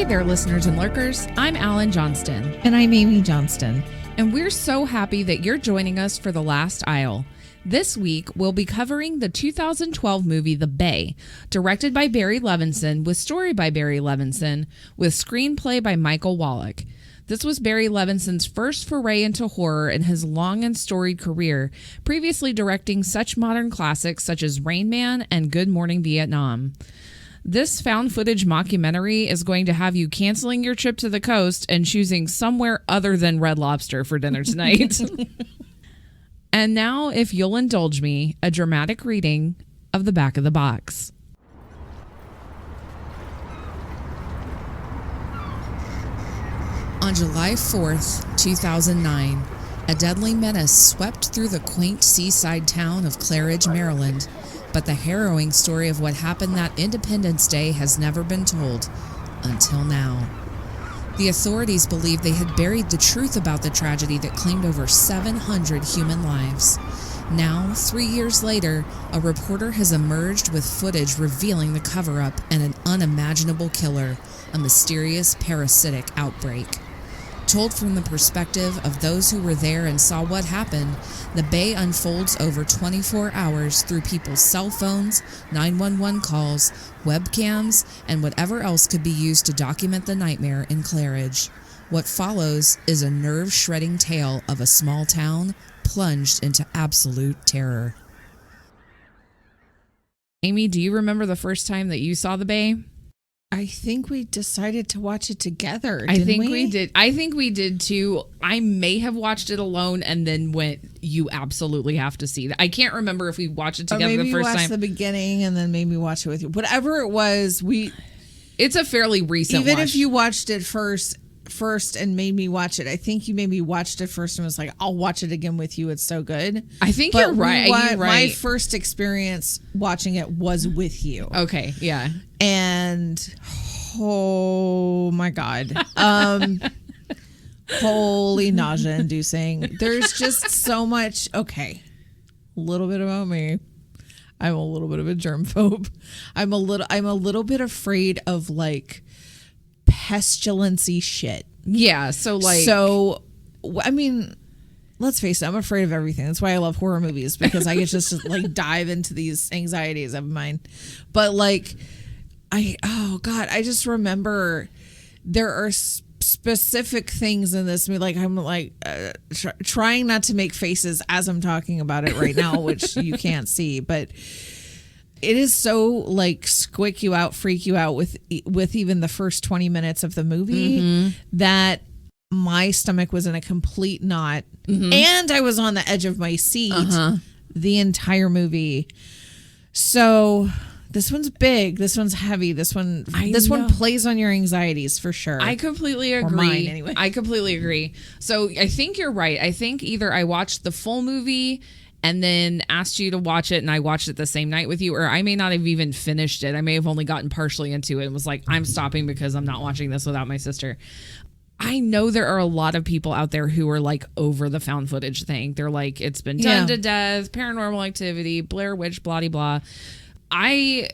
Hey there, listeners and lurkers. I'm Allyn Johnston. And I'm Aimee Johnston. And we're so happy that you're joining us for The Last Isle. This week, we'll be covering the 2012 movie The Bay, directed by Barry Levinson, with story by Barry Levinson, with screenplay by Michael Wallach. This was Barry Levinson's first foray into horror in his long and storied career, previously directing such modern classics such as Rain Man and Good Morning Vietnam. This found footage mockumentary is going to have you canceling your trip to the coast and choosing somewhere other than Red Lobster for dinner tonight. And now, if you'll indulge me, a dramatic reading of The Back of the Box. On July 4th, 2009, a deadly menace swept through the quaint seaside town of Claridge, Maryland. But the harrowing story of what happened that Independence Day has never been told, until now. The authorities believed they had buried the truth about the tragedy that claimed over 700 human lives. Now, 3 years later, a reporter has emerged with footage revealing the cover-up and an unimaginable killer, a mysterious parasitic outbreak. Told from the perspective of those who were there and saw what happened, the Bay unfolds over 24 hours through people's cell phones, 911 calls, webcams, and whatever else could be used to document the nightmare in Claridge. What follows is a nerve-shredding tale of a small town plunged into absolute terror. Aimee, do you remember the first time that you saw The Bay? I think we decided to watch it together. I think we did. I think we did too. I may have watched it alone and then went, you absolutely have to see that. I can't remember if we watched it together the first time. Maybe watched the beginning and then maybe watch it with you. Whatever it was, it's a fairly recent even watch. If you watched it first and made me watch it, I think you maybe watched it first and was like, I'll watch it again with you. It's so good. I think you're right. My first experience watching it was with you. Okay, yeah. And oh my God. Holy nausea inducing. There's just so much. Okay. A little bit about me. I'm a little bit of a germphobe. I'm a little bit afraid of like pestilency shit. Yeah. So I mean, let's face it, I'm afraid of everything. That's why I love horror movies, because I get just like dive into these anxieties of mine. But like, I just remember there are specific things in this movie. Like I'm like trying not to make faces as I'm talking about it right now, which you can't see, but it is so like freak you out with even the first 20 minutes of the movie that my stomach was in a complete knot, and I was on the edge of my seat the entire movie. So this one's big. This one's heavy. This one plays on your anxieties for sure. I completely agree. Or mine, anyway. I completely agree. So I think you're right. I think either I watched the full movie and then asked you to watch it and I watched it the same night with you, or I may not have even finished it. I may have only gotten partially into it and was like, I'm stopping because I'm not watching this without my sister. I know there are a lot of people out there who are like over the found footage thing. They're like, it's been done to death, Paranormal Activity, Blair Witch, blah, blah, blah. I'm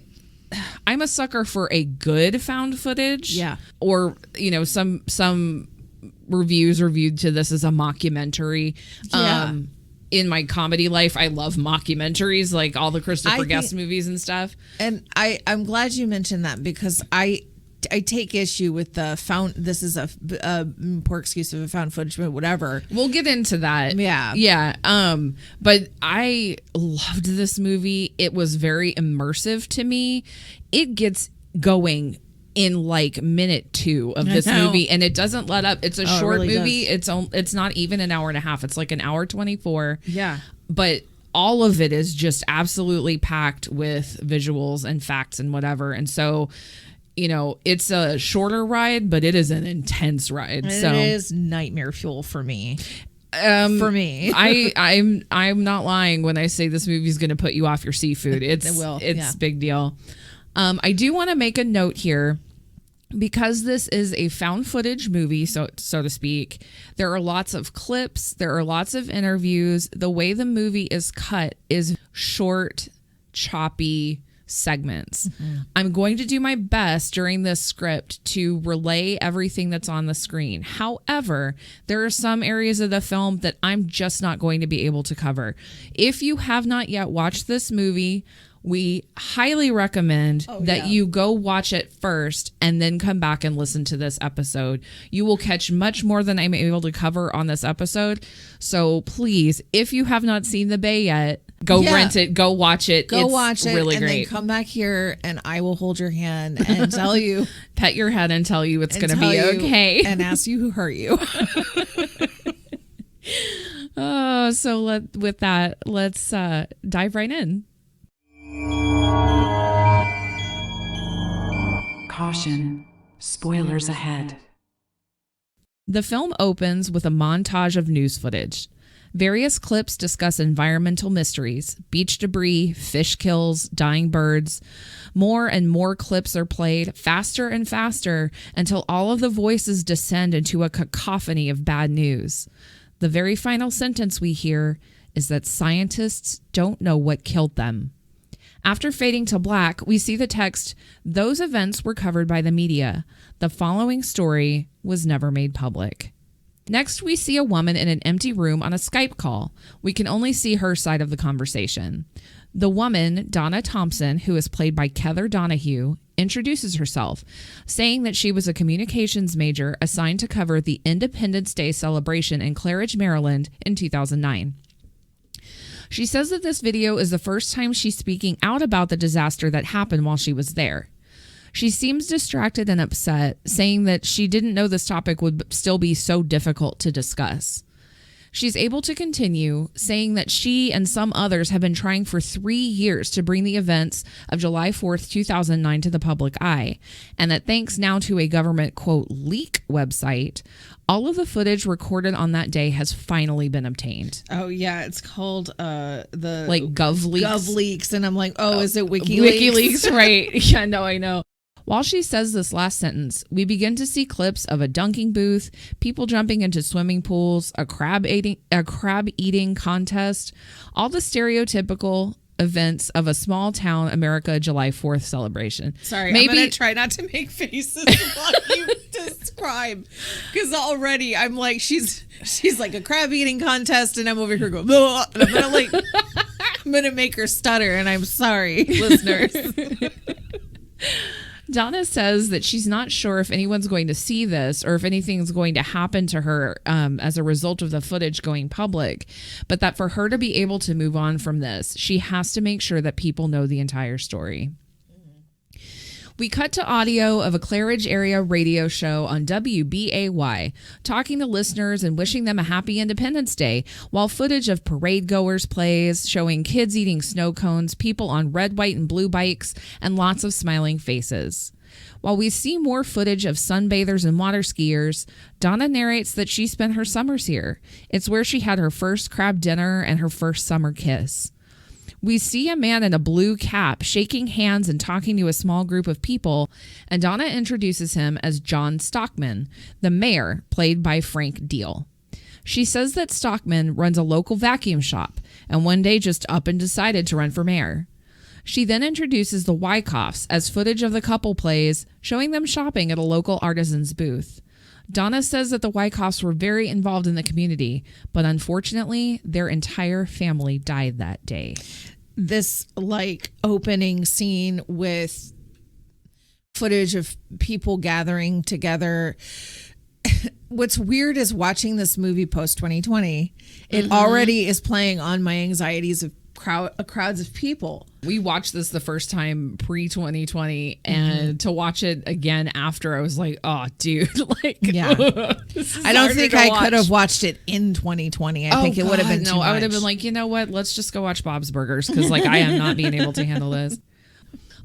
a sucker for a good found footage. Yeah. Or, some reviews reviewed to this as a mockumentary. Yeah. In my comedy life, I love mockumentaries, like all the Christopher Guest movies and stuff. And I'm glad you mentioned that, because I take issue with the found. This is a poor excuse of a found footage, but whatever. We'll get into that. Yeah. But I loved this movie. It was very immersive to me. It gets going in like minute 2 of this movie, and it doesn't let up. It's a short movie. It's not even an hour and a half. It's like an hour 24. Yeah. But all of it is just absolutely packed with visuals and facts and whatever. And so, it's a shorter ride, but it is an intense ride. It is nightmare fuel for me. I'm not lying when I say this movie is going to put you off your seafood. It's a big deal. I do want to make a note here, because this is a found footage movie, so to speak. There are lots of clips. There are lots of interviews. The way the movie is cut is short, choppy, segments. I'm going to do my best during this script to relay everything that's on the screen. However, there are some areas of the film that I'm just not going to be able to cover. If you have not yet watched this movie, we highly recommend that you go watch it first and then come back and listen to this episode. You will catch much more than I'm able to cover on this episode. So please, if you have not seen The Bay yet, go rent it, go watch it. Watch it, really and great. Then come back here and I will hold your hand and tell you. Pet your head and tell you it's going to be okay. And ask you who hurt you. With that, let's dive right in. Caution, spoilers ahead. The film opens with a montage of news footage. Various clips discuss environmental mysteries, beach debris, fish kills, dying birds. More and more clips are played, faster and faster, until all of the voices descend into a cacophony of bad news. The very final sentence we hear is that scientists don't know what killed them. After fading to black, we see the text, "Those events were covered by the media. The following story was never made public." Next, we see a woman in an empty room on a Skype call. We can only see her side of the conversation. The woman, Donna Thompson, who is played by Heather Donahue, introduces herself, saying that she was a communications major assigned to cover the Independence Day celebration in Claridge, Maryland in 2009. She says that this video is the first time she's speaking out about the disaster that happened while she was there. She seems distracted and upset, saying that she didn't know this topic would still be so difficult to discuss. She's able to continue, saying that she and some others have been trying for 3 years to bring the events of July 4th, 2009 to the public eye, and that thanks now to a government, quote, leak website, all of the footage recorded on that day has finally been obtained. Oh, yeah. It's called the... Like GovLeaks. GovLeaks. And I'm like, is it WikiLeaks? WikiLeaks, right. Yeah, no, I know. While she says this last sentence, we begin to see clips of a dunking booth, people jumping into swimming pools, a crab eating contest, all the stereotypical events of a small town America July 4th celebration. Sorry, I'm going to try not to make faces while you describe, because already I'm like, she's like a crab eating contest, and I'm over here going, "Blah," and I'm going to make her stutter, and I'm sorry, listeners. Donna says that she's not sure if anyone's going to see this or if anything's going to happen to her as a result of the footage going public, but that for her to be able to move on from this, she has to make sure that people know the entire story. We cut to audio of a Claridge area radio show on WBAY, talking to listeners and wishing them a happy Independence Day, while footage of parade goers plays, showing kids eating snow cones, people on red, white, and blue bikes, and lots of smiling faces. While we see more footage of sunbathers and water skiers, Donna narrates that she spent her summers here. It's where she had her first crab dinner and her first summer kiss. We see a man in a blue cap shaking hands and talking to a small group of people, and Donna introduces him as John Stockman, the mayor, played by Frank Deal. She says that Stockman runs a local vacuum shop and one day just up and decided to run for mayor. She then introduces the Wyckoffs as footage of the couple plays, showing them shopping at a local artisan's booth. Donna says that the Wyckoffs were very involved in the community, but unfortunately, their entire family died that day. This opening scene with footage of people gathering together. What's weird is watching this movie post 2020. It already is playing on my anxieties of crowds of people. We watched this the first time pre-2020, and to watch it again after, I was like, oh, dude, yeah. I don't think I could have watched it in 2020. I think it would have been too much. I would have been like, you know what? Let's just go watch Bob's Burgers, because I am not being able to handle this.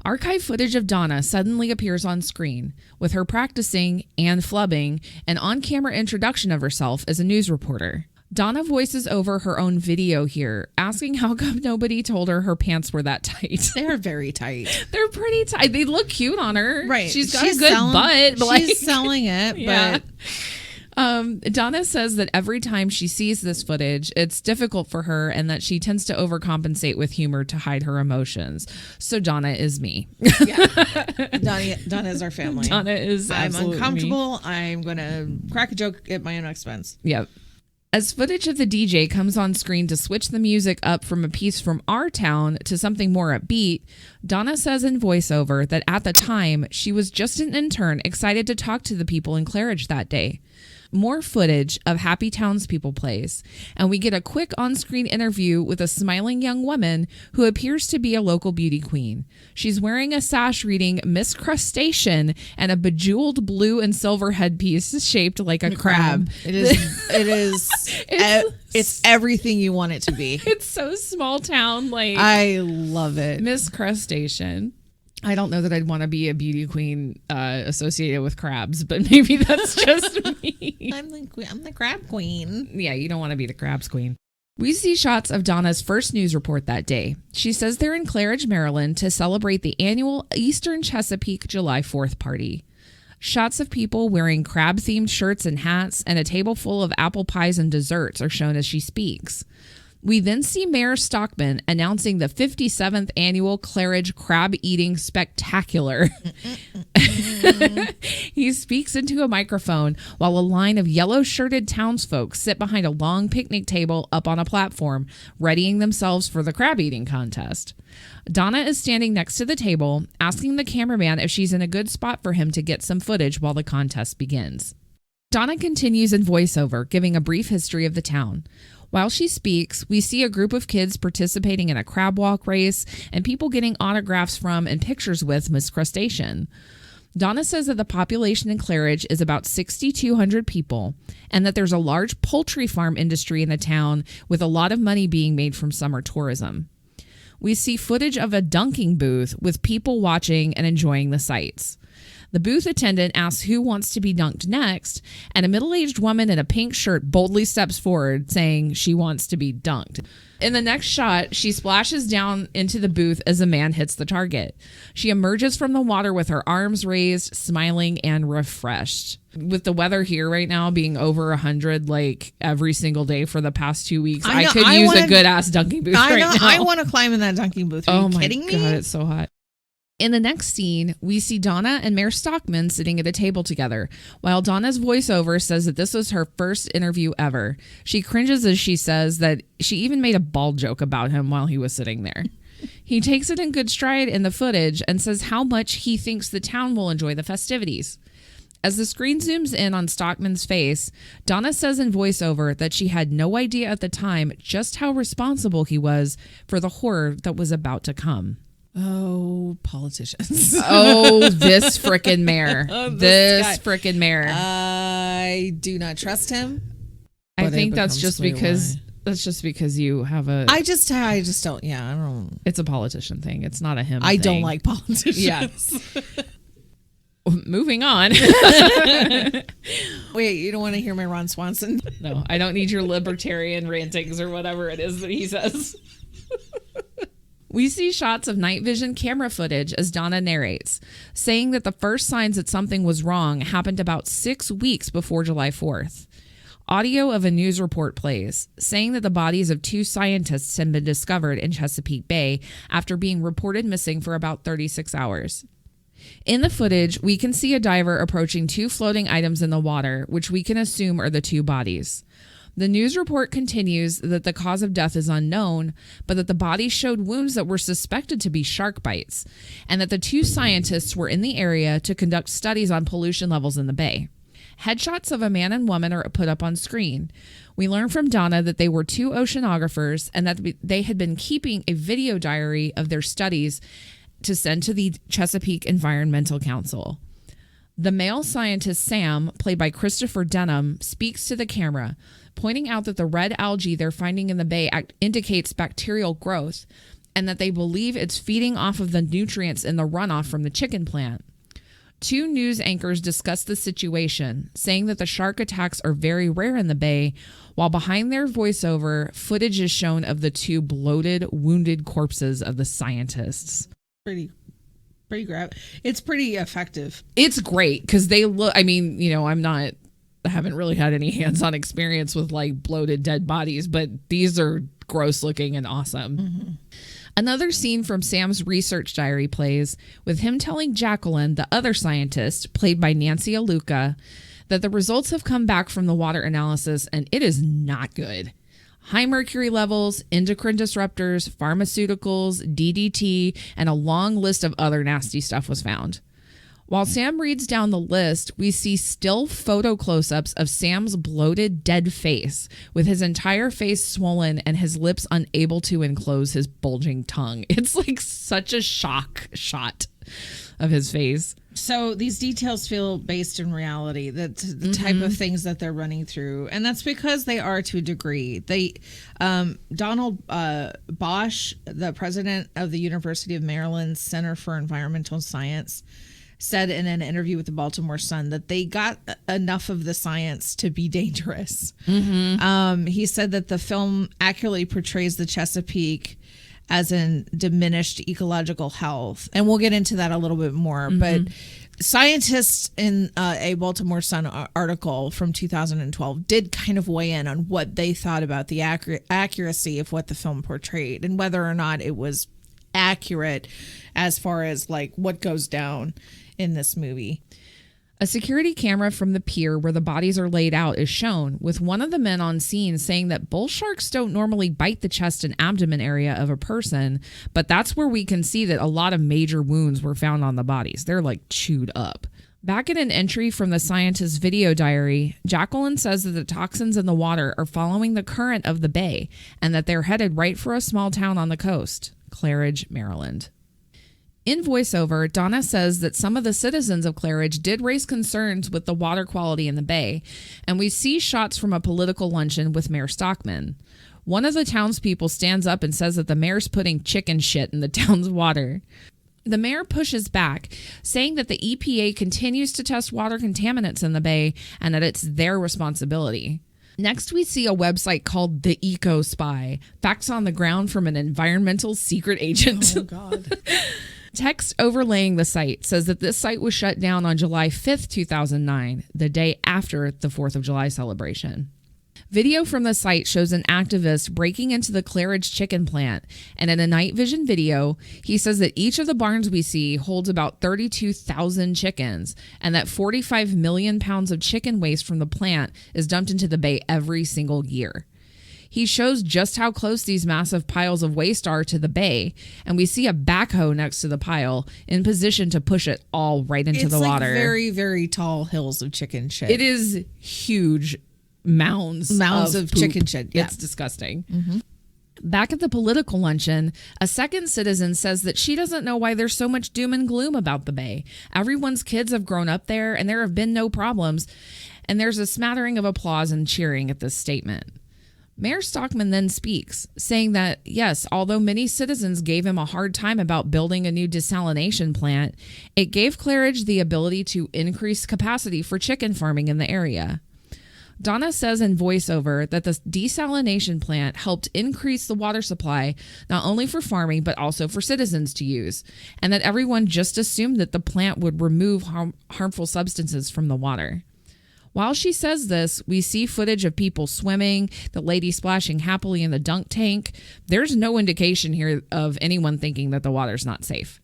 Archive footage of Donna suddenly appears on screen, with her practicing and flubbing an on-camera introduction of herself as a news reporter. Donna voices over her own video here, asking how come nobody told her pants were that tight. They're very tight. They're pretty tight. They look cute on her. Right. She's got a good butt. She's selling it, yeah. but Donna says that every time she sees this footage, it's difficult for her and that she tends to overcompensate with humor to hide her emotions. So Donna is me. Yeah. Donna is our family. Donna is I'm uncomfortable. Me. I'm going to crack a joke at my own expense. Yep. As footage of the DJ comes on screen to switch the music up from a piece from our town to something more upbeat, Donna says in voiceover that at the time, she was just an intern excited to talk to the people in Claridge that day. More footage of happy townspeople plays, and we get a quick on-screen interview with a smiling young woman who appears to be a local beauty queen. She's wearing a sash reading Miss Crustacean and a bejeweled blue and silver headpiece shaped like a crab. It is. It's everything you want it to be. It's so small town. Like, I love it. Miss Crustacean. I don't know that I'd want to be a beauty queen associated with crabs, but maybe that's just me. I'm the crab queen. Yeah, you don't want to be the crabs queen. We see shots of Donna's first news report that day. She says they're in Claridge, Maryland to celebrate the annual Eastern Chesapeake July 4th party. Shots of people wearing crab-themed shirts and hats and a table full of apple pies and desserts are shown as she speaks. We then see Mayor Stockman announcing the 57th annual Claridge Crab Eating Spectacular. He speaks into a microphone while a line of yellow-shirted townsfolk sit behind a long picnic table up on a platform, readying themselves for the crab eating contest. Donna is standing next to the table, asking the cameraman if she's in a good spot for him to get some footage while the contest begins. Donna continues in voiceover, giving a brief history of the town. While she speaks, we see a group of kids participating in a crab walk race and people getting autographs from and pictures with Miss Crustacean. Donna says that the population in Claridge is about 6,200 people and that there's a large poultry farm industry in the town with a lot of money being made from summer tourism. We see footage of a dunking booth with people watching and enjoying the sights. The booth attendant asks who wants to be dunked next, and a middle-aged woman in a pink shirt boldly steps forward, saying she wants to be dunked. In the next shot, she splashes down into the booth as a man hits the target. She emerges from the water with her arms raised, smiling and refreshed. With the weather here right now being over 100 like every single day for the past 2 weeks, I could use a good-ass dunking booth right now. I want to climb in that dunking booth. Are you kidding me? Oh my God, it's so hot. In the next scene, we see Donna and Mayor Stockman sitting at a table together, while Donna's voiceover says that this was her first interview ever. She cringes as she says that she even made a bald joke about him while he was sitting there. He takes it in good stride in the footage and says how much he thinks the town will enjoy the festivities. As the screen zooms in on Stockman's face, Donna says in voiceover that she had no idea at the time just how responsible he was for the horror that was about to come. Oh, politicians. Oh, this frickin' mayor. This frickin' mayor. I do not trust him. I think that's just because you have a... I just don't. Yeah, I don't... It's a politician thing. It's not a him I thing. don't like politicians. Yeah. Moving on. Wait, you don't want to hear my Ron Swanson? No, I don't need your libertarian rantings or whatever it is that he says. We see shots of night vision camera footage as Donna narrates, saying that the first signs that something was wrong happened about 6 weeks before July 4th. Audio of a news report plays, saying that the bodies of 2 scientists had been discovered in Chesapeake Bay after being reported missing for about 36 hours. In the footage, we can see a diver approaching 2 floating items in the water, which we can assume are the 2 bodies. The news report continues that the cause of death is unknown, but that the bodies showed wounds that were suspected to be shark bites, and that the 2 scientists were in the area to conduct studies on pollution levels in the bay. Headshots of a man and woman are put up on screen. We learn from Donna that they were 2 oceanographers and that they had been keeping a video diary of their studies to send to the Chesapeake Environmental Council. The male scientist, Sam, played by Christopher Denham, speaks to the camera, pointing out that the red algae they're finding in the bay indicates bacterial growth and that they believe it's feeding off of the nutrients in the runoff from the chicken plant. 2 news anchors discuss the situation, saying that the shark attacks are very rare in the bay, while behind their voiceover, footage is shown of the 2 bloated, wounded corpses of the scientists. Pretty it's pretty effective. It's great because they look, I mean, you know, I'm not haven't really had any hands-on experience with like bloated dead bodies, but these are gross looking and awesome. Mm-hmm. Another scene from Sam's research diary plays with him telling Jacqueline, the other scientist, played by Nancy Aluka, that the results have come back from the water analysis and it is not good. High mercury levels, endocrine disruptors, pharmaceuticals, DDT, and a long list of other nasty stuff was found. While Sam reads down the list, we see still photo close-ups of Sam's bloated, dead face, with his entire face swollen and his lips unable to enclose his bulging tongue. It's like such a shock shot of his face. So these details feel based in reality. That's the type of things that they're running through. And that's because they are to a degree. They, Donald Bosch, the president of the University of Maryland Center for Environmental Science, said in an interview with the Baltimore Sun that they got enough of the science to be dangerous. He said that the film accurately portrays the Chesapeake as in diminished ecological health. And we'll get into that a little bit more. But scientists in a Baltimore Sun article from 2012 did kind of weigh in on what they thought about the accuracy of what the film portrayed and whether or not it was accurate as far as like what goes down in this movie. A security camera from the pier where the bodies are laid out is shown, with one of the men on scene saying that bull sharks don't normally bite the chest and abdomen area of a person, but that's where we can see that a lot of major wounds were found on the bodies. They're like chewed up. Back in an entry from the scientist's video diary, Jacqueline says that the toxins in the water are following the current of the bay and that they're headed right for a small town on the coast, Claridge, Maryland. In voiceover, Donna says that some of the citizens of Claridge did raise concerns with the water quality in the bay, and we see shots from a political luncheon with Mayor Stockman. One of the townspeople stands up and says that the mayor's putting chicken shit in the town's water. The mayor pushes back, saying that the EPA continues to test water contaminants in the bay and that it's their responsibility. Next, we see a website called The Eco Spy, facts on the ground from an environmental secret agent. Oh, God. Text overlaying the site says that this site was shut down on July 5th, 2009, the day after the 4th of July celebration. Video from the site shows an activist breaking into the Claridge chicken plant, and in a night vision video, he says that each of the barns we see holds about 32,000 chickens, and that 45 million pounds of chicken waste from the plant is dumped into the bay every single year. He shows just how close these massive piles of waste are to the bay, and we see a backhoe next to the pile in position to push it all right into the water. It's like very, very tall hills of chicken shit. It is huge mounds of chicken shit. Yeah. It's disgusting. Back at the political luncheon, a second citizen says that she doesn't know why there's so much doom and gloom about the bay. Everyone's kids have grown up there, and there have been no problems, and there's a smattering of applause and cheering at this statement. Mayor Stockman then speaks, saying that, yes, although many citizens gave him a hard time about building a new desalination plant, it gave Claridge the ability to increase capacity for chicken farming in the area. Donna says in voiceover that the desalination plant helped increase the water supply, not only for farming, but also for citizens to use, and that everyone just assumed that the plant would remove harmful substances from the water. While she says this, we see footage of people swimming, the lady splashing happily in the dunk tank. There's no indication here of anyone thinking that the water's not safe.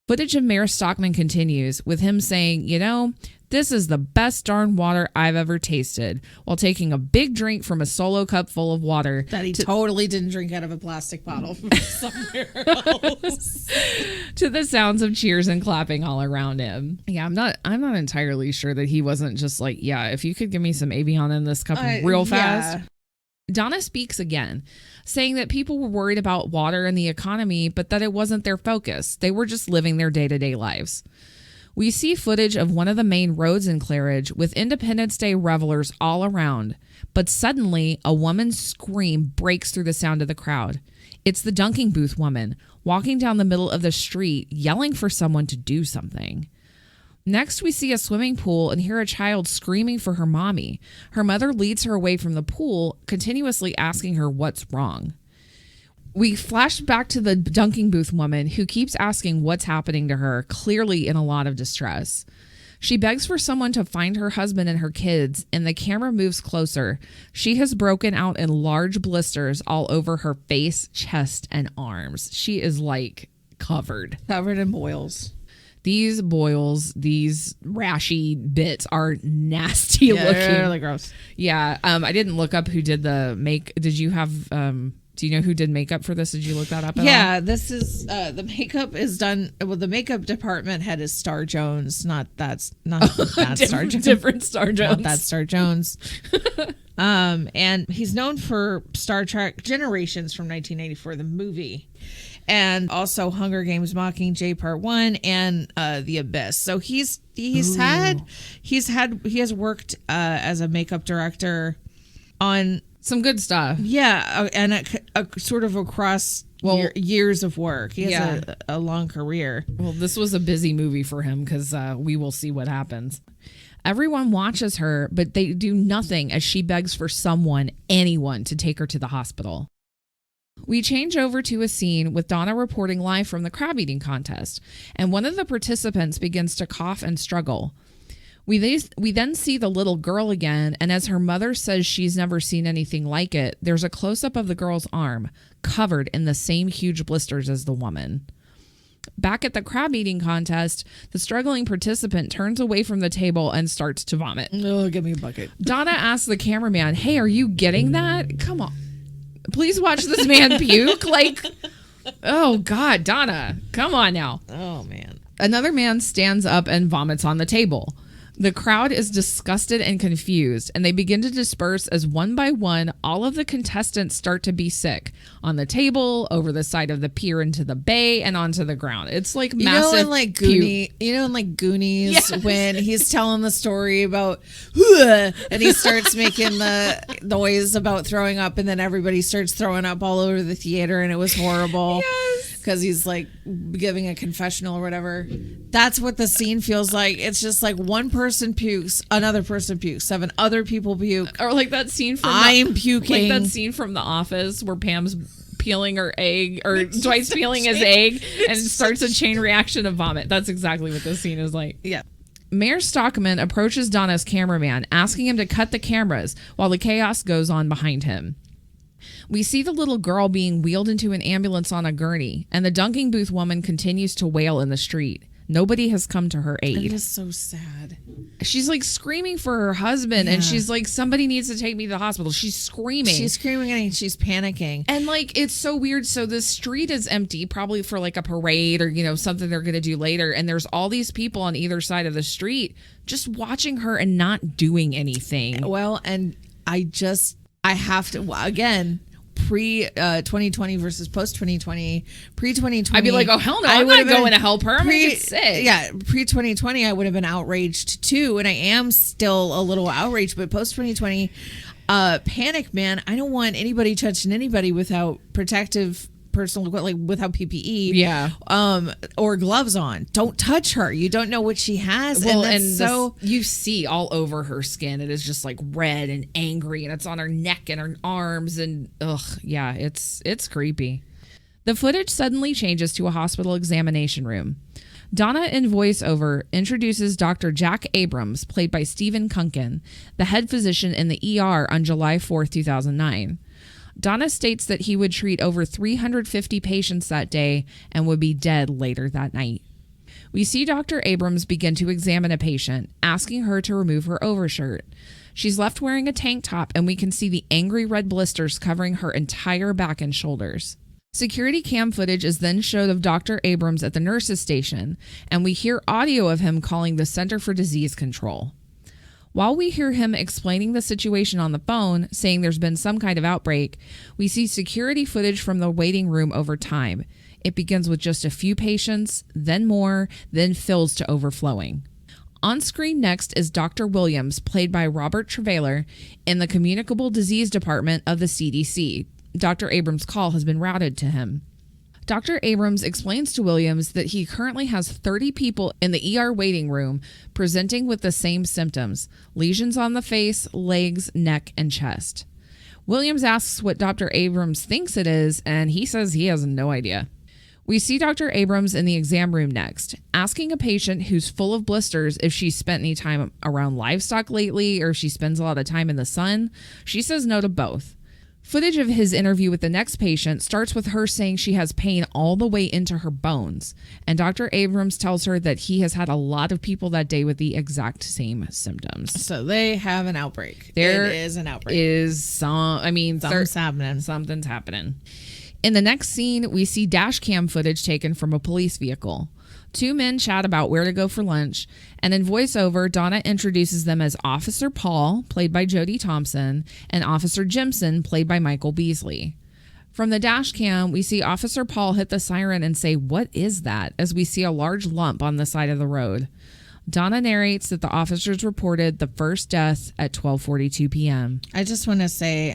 Footage of Mayor Stockman continues, with him saying, you know, this is the best darn water I've ever tasted, while taking a big drink from a solo cup full of water. That he totally didn't drink out of a plastic bottle from somewhere else. To the sounds of cheers and clapping all around him. Yeah, I'm not entirely sure that he wasn't just like, yeah, if you could give me some Avion in this cup real fast. Yeah. Donna speaks again, saying that people were worried about water and the economy, but that it wasn't their focus. They were just living their day-to-day lives. We see footage of one of the main roads in Claridge with Independence Day revelers all around, but suddenly a woman's scream breaks through the sound of the crowd. It's the dunking booth woman walking down the middle of the street, yelling for someone to do something. Next, we see a swimming pool and hear a child screaming for her mommy. Her mother leads her away from the pool, continuously asking her what's wrong. We flash back to the dunking booth woman who keeps asking what's happening to her, clearly in a lot of distress. She begs for someone to find her husband and her kids, and the camera moves closer. She has broken out in large blisters all over her face, chest, and arms. She is like covered in boils. These boils, these rashy bits are nasty looking. They're really gross. Yeah. I didn't look up who did the make. Did you have, do you know who did makeup for this? Did you look that up at all? This is, the makeup is done, well, the makeup department head is Star Jones, not that Star Jones. Different Star Jones. Not that Star Jones. And he's known for Star Trek Generations from 1994, the movie. And also Hunger Games Mockingjay Part 1 and The Abyss. So he has worked as a makeup director on some good stuff. Yeah, and a sort of across years of work. He has a long career. Well, this was a busy movie for him because we will see what happens. Everyone watches her, but they do nothing as she begs for anyone to take her to the hospital. We change over to a scene with Donna reporting live from the crab eating contest, and one of the participants begins to cough and struggle. We then see the little girl again, and as her mother says she's never seen anything like it, there's a close-up of the girl's arm, covered in the same huge blisters as the woman. Back at the crab eating contest, the struggling participant turns away from the table and starts to vomit. Oh, give me a bucket. Donna asks the cameraman, "Hey, are you getting that? Come on. Please watch this man puke." Like, oh God, Donna, come on now. Oh man. Another man stands up and vomits on the table. The crowd is disgusted and confused, and they begin to disperse as one by one, all of the contestants start to be sick on the table, over the side of the pier into the bay, and onto the ground. It's like massive. In Goonies, yes, when he's telling the story about, and he starts making the noise about throwing up, and then everybody starts throwing up all over the theater, and it was horrible. Yes. Because he's like giving a confessional or whatever. That's what the scene feels like. It's just like one person pukes, another person pukes, 7 other people puke. Or like that scene from puking. Like that scene from The Office where Pam's peeling her egg, or Dwight's peeling his egg, and starts a chain reaction of vomit. That's exactly what this scene is like. Yeah. Mayor Stockman approaches Donna's cameraman, asking him to cut the cameras while the chaos goes on behind him. We see the little girl being wheeled into an ambulance on a gurney, and the dunking booth woman continues to wail in the street. Nobody has come to her aid. It is so sad. She's like screaming for her husband, and she's like, "Somebody needs to take me to the hospital." She's screaming. And she's panicking. And like, it's so weird. So the street is empty, probably for like a parade or, something they're going to do later. And there's all these people on either side of the street just watching her and not doing anything. Well, and I have to, again, pre-2020 versus post-2020. Pre-2020, I'd be like, oh, hell no, I'm not going to help her. I'm going to get sick. Yeah, pre-2020, I would have been outraged too, and I am still a little outraged, but post-2020, panic, man. I don't want anybody touching anybody without protective personal, like without PPE, or gloves on. Don't touch her. You don't know what she has. Well, and so you see all over her skin, it is just like red and angry, and it's on her neck and her arms, and it's creepy. The footage suddenly changes to a hospital examination room. Donna in voiceover introduces Dr. Jack Abrams, played by Stephen Kunkin, the head physician in the ER on July 4th, 2009. Donna states that he would treat over 350 patients that day and would be dead later that night. We see Dr. Abrams begin to examine a patient, asking her to remove her overshirt. She's left wearing a tank top, and we can see the angry red blisters covering her entire back and shoulders. Security cam footage is then showed of Dr. Abrams at the nurses' station, and we hear audio of him calling the Center for Disease Control. While we hear him explaining the situation on the phone, saying there's been some kind of outbreak, we see security footage from the waiting room over time. It begins with just a few patients, then more, then fills to overflowing. On screen next is Dr. Williams, played by Robert Trevaler, in the Communicable Disease Department of the CDC. Dr. Abrams' call has been routed to him. Dr. Abrams explains to Williams that he currently has 30 people in the ER waiting room presenting with the same symptoms: lesions on the face, legs, neck, and chest. Williams asks what Dr. Abrams thinks it is, and he says he has no idea. We see Dr. Abrams in the exam room next, asking a patient who's full of blisters if she's spent any time around livestock lately or if she spends a lot of time in the sun. She says no to both. Footage of his interview with the next patient starts with her saying she has pain all the way into her bones, and Dr. Abrams tells her that he has had a lot of people that day with the exact same symptoms. So they have an outbreak. There it is an outbreak. Something's happening. Something's happening. In the next scene, we see dash cam footage taken from a police vehicle. Two men chat about where to go for lunch, and in voiceover, Donna introduces them as Officer Paul, played by Jodie Thompson, and Officer Jimson, played by Michael Beasley. From the dash cam, we see Officer Paul hit the siren and say, "What is that?" as we see a large lump on the side of the road. Donna narrates that the officers reported the first death at 12:42 p.m. I just want to say,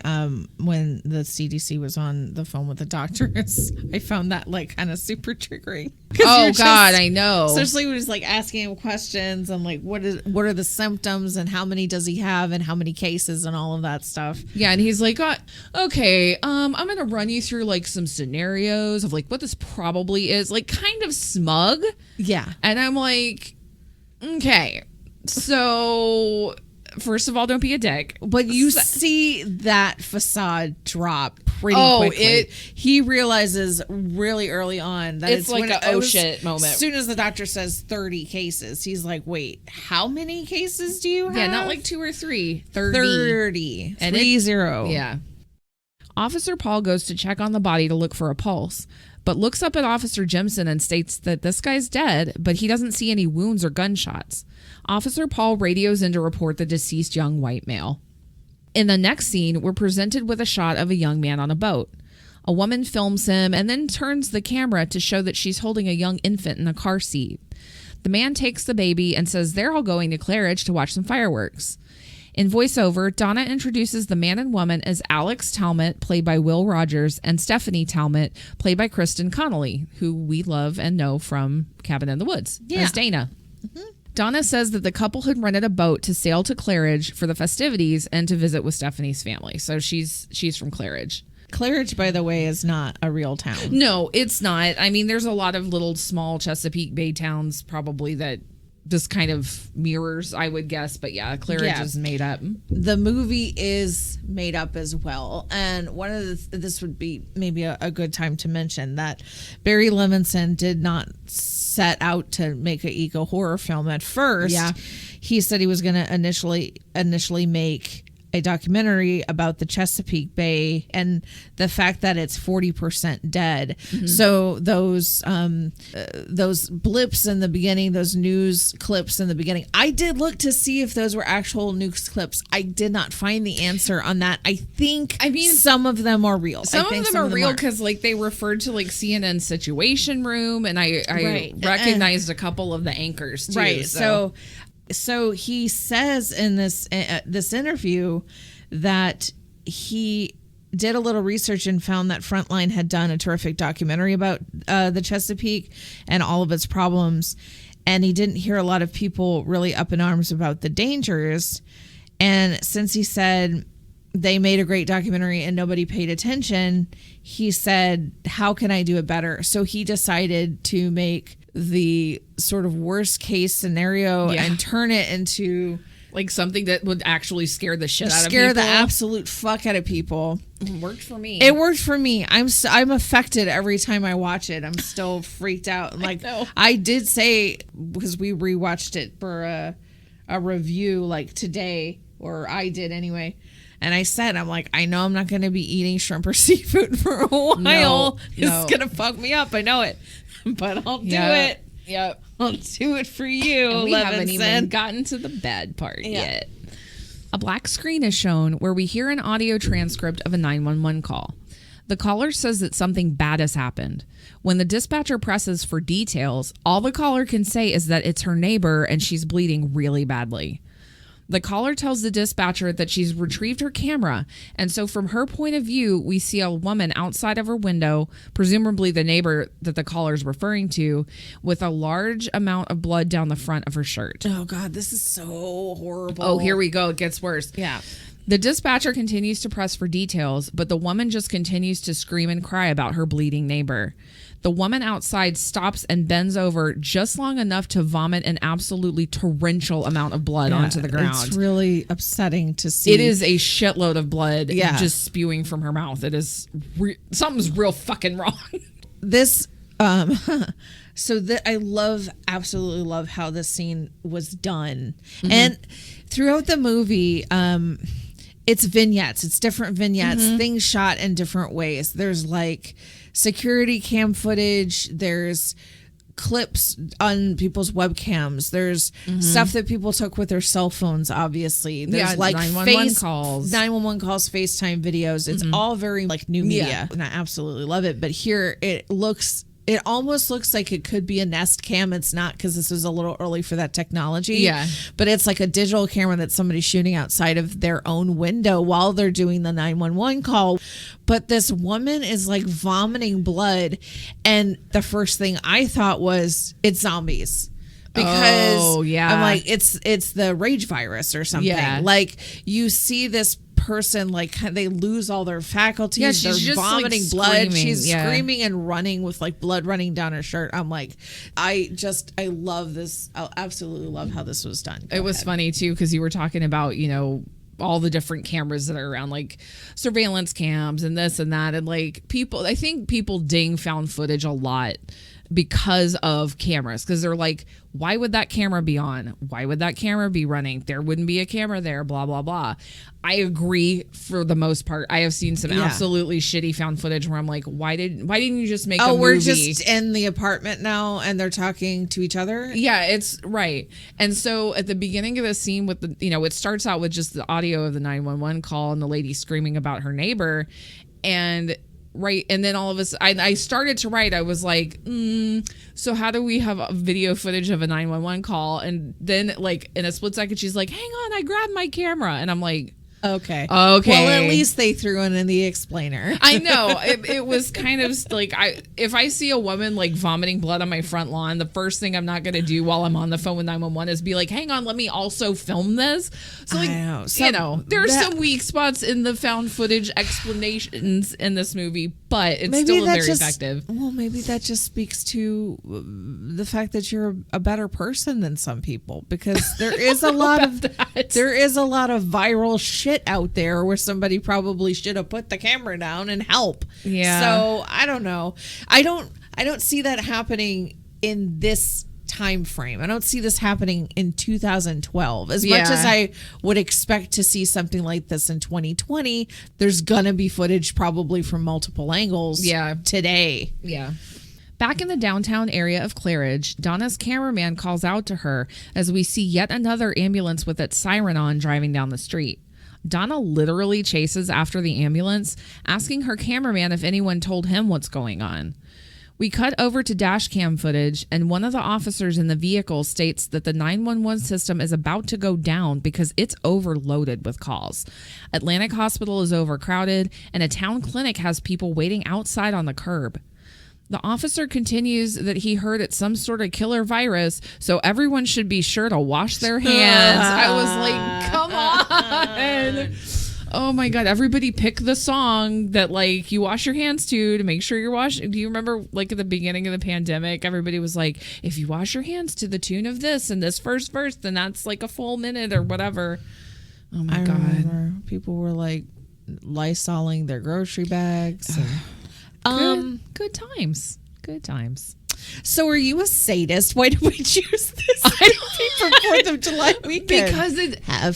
when the CDC was on the phone with the doctors, I found that like kind of super triggering. Oh God, I know. Especially when he's like asking him questions and like, what are the symptoms and how many does he have and how many cases and all of that stuff. Yeah, and he's like, okay, I'm gonna run you through like some scenarios of like what this probably is, like kind of smug. Yeah, and I'm like, okay, so first of all, don't be a dick. But you see that facade drop pretty quickly. He realizes really early on that it's like a shit moment. As soon as the doctor says 30 cases, he's like, wait, how many cases do you have? Yeah, not like 2 or 3. 30. And 30. Yeah. Officer Paul goes to check on the body to look for a pulse, but looks up at Officer Jimson and states that this guy's dead, but he doesn't see any wounds or gunshots. Officer Paul radios in to report the deceased young white male. In the next scene, we're presented with a shot of a young man on a boat. A woman films him and then turns the camera to show that she's holding a young infant in a car seat. The man takes the baby and says they're all going to Claridge to watch some fireworks. In voiceover, Donna introduces the man and woman as Alex Talmott, played by Will Rogers, and Stephanie Talmott, played by Kristen Connolly, who we love and know from Cabin in the Woods, as Dana. Mm-hmm. Donna says that the couple had rented a boat to sail to Claridge for the festivities and to visit with Stephanie's family. So she's from Claridge. Claridge, by the way, is not a real town. No, it's not. I mean, there's a lot of little small Chesapeake Bay towns probably that this kind of mirrors, I would guess. But yeah, Claridge is made up. The movie is made up as well. And one of this would be maybe a good time to mention that Barry Levinson did not set out to make an eco horror film at first. Yeah. He said he was going to initially make a documentary about the Chesapeake Bay and the fact that it's 40% dead. Mm-hmm. So those blips in the beginning, those news clips in the beginning, I did look to see if those were actual news clips. I did not find the answer on that. I mean, some of them are real. Some of them are real because like they referred to like CNN Situation Room, and I recognized a couple of the anchors too. Right. So he says in this interview that he did a little research and found that Frontline had done a terrific documentary about the Chesapeake and all of its problems. And he didn't hear a lot of people really up in arms about the dangers. And since he said they made a great documentary and nobody paid attention, he said, how can I do it better? So he decided to make the sort of worst case scenario and turn it into like something that would actually scare the shit out of people. Scare the absolute fuck out of people. It worked for me. It worked for me. I'm affected every time I watch it. I'm still freaked out. Like I did say, because we rewatched it for a review like today, or I did anyway. And I said, I'm like, I know I'm not going to be eating shrimp or seafood for a while. No. It's going to fuck me up. I know it. But I'll do it. Yep. I'll do it for you, and we Levinson. haven't even gotten to the bad part yet. A black screen is shown where we hear an audio transcript of a 911 call. The caller says that something bad has happened. When the dispatcher presses for details, all the caller can say is that it's her neighbor and she's bleeding really badly. The caller tells the dispatcher that she's retrieved her camera, and so from her point of view, we see a woman outside of her window, presumably the neighbor that the caller's referring to, with a large amount of blood down the front of her shirt. Oh, God, this is so horrible. Oh, here we go. It gets worse. Yeah. The dispatcher continues to press for details, but the woman just continues to scream and cry about her bleeding neighbor. The woman outside stops and bends over just long enough to vomit an absolutely torrential amount of blood onto the ground. It's really upsetting to see. It is a shitload of blood Yeah. just spewing from her mouth. It is something's real fucking wrong. This absolutely love how this scene was done. And throughout the movie, it's vignettes. It's different vignettes, things shot in different ways. There's like security cam footage. There's clips on people's webcams. There's stuff that people took with their cell phones, obviously. There's like 911 calls. 911 calls, FaceTime videos. It's all very like new media. And I absolutely love it. But here it almost looks like it could be a Nest cam. It's not, because this was a little early for that technology. Yeah. But it's like a digital camera that somebody's shooting outside of their own window while they're doing the 911 call. But this woman is like vomiting blood. And the first thing I thought was, it's zombies. Because I'm like, it's the rage virus or something. Yeah. Like, you see this person, like, they lose all their faculties. Yeah, she's they're just, vomiting like, blood. screaming. She's screaming and running with like blood running down her shirt. I'm like, I love this. I absolutely love how this was done. It was funny too, because you were talking about, all the different cameras that are around, like surveillance cams and this and that. And like I think people ding found footage a lot because of cameras, because they're like, why would that camera be on? Why would that camera be running? There wouldn't be a camera there, blah, blah, blah. I agree for the most part. I have seen some absolutely shitty found footage where I'm like, why didn't you just make a movie? We're just in the apartment now and they're talking to each other? Yeah, it's right. And so at the beginning of the scene with the, it starts out with just the audio of the 911 call and the lady screaming about her neighbor. And then all of us, I started to write, I was like, so how do we have a video footage of a 911 call? And then like in a split second, she's like, hang on, I grabbed my camera. And I'm like, okay. Well, at least they threw in the explainer. I know. It was kind of like, if I see a woman like vomiting blood on my front lawn, the first thing I'm not going to do while I'm on the phone with 911 is be like, hang on, let me also film this. So like, I know. There are some weak spots in the found footage explanations in this movie, but it's still very effective. Well, maybe that just speaks to the fact that you're a better person than some people, because there is a lot of viral shit out there where somebody probably should have put the camera down and help. Yeah. So I don't know. I don't see that happening in this time frame. I don't see this happening in 2012. As much as I would expect to see something like this in 2020, there's gonna be footage probably from multiple angles today. Yeah. Back in the downtown area of Claridge, Donna's cameraman calls out to her as we see yet another ambulance with its siren on driving down the street. Donna literally chases after the ambulance, asking her cameraman if anyone told him what's going on. We cut over to dash cam footage, and one of the officers in the vehicle states that the 911 system is about to go down because it's overloaded with calls. Atlantic Hospital is overcrowded, and a town clinic has people waiting outside on the curb. The officer continues that he heard it's some sort of killer virus, so everyone should be sure to wash their hands. I was like, come on. Oh my God. Everybody pick the song that like you wash your hands to make sure you're washing. Do you remember like at the beginning of the pandemic, everybody was like, if you wash your hands to the tune of this and this first verse, then that's like a full minute or whatever. Oh my God. Remember people were like Lysoling their grocery bags. Good times. Good times. So are you a sadist? Why did we choose this for 4th of July weekend? Because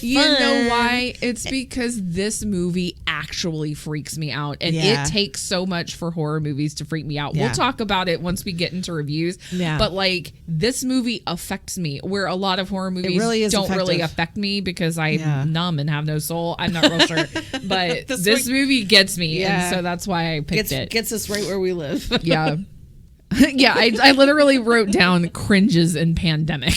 you know why? It's because this movie actually freaks me out. And it takes so much for horror movies to freak me out. We'll talk about it once we get into reviews. Yeah. But like this movie affects me where a lot of horror movies don't really affect me because I'm numb and have no soul. I'm not real sure. But this movie gets me. And so that's why I picked it. Gets us right where we live. Yeah. Yeah, I literally wrote down cringes in pandemic.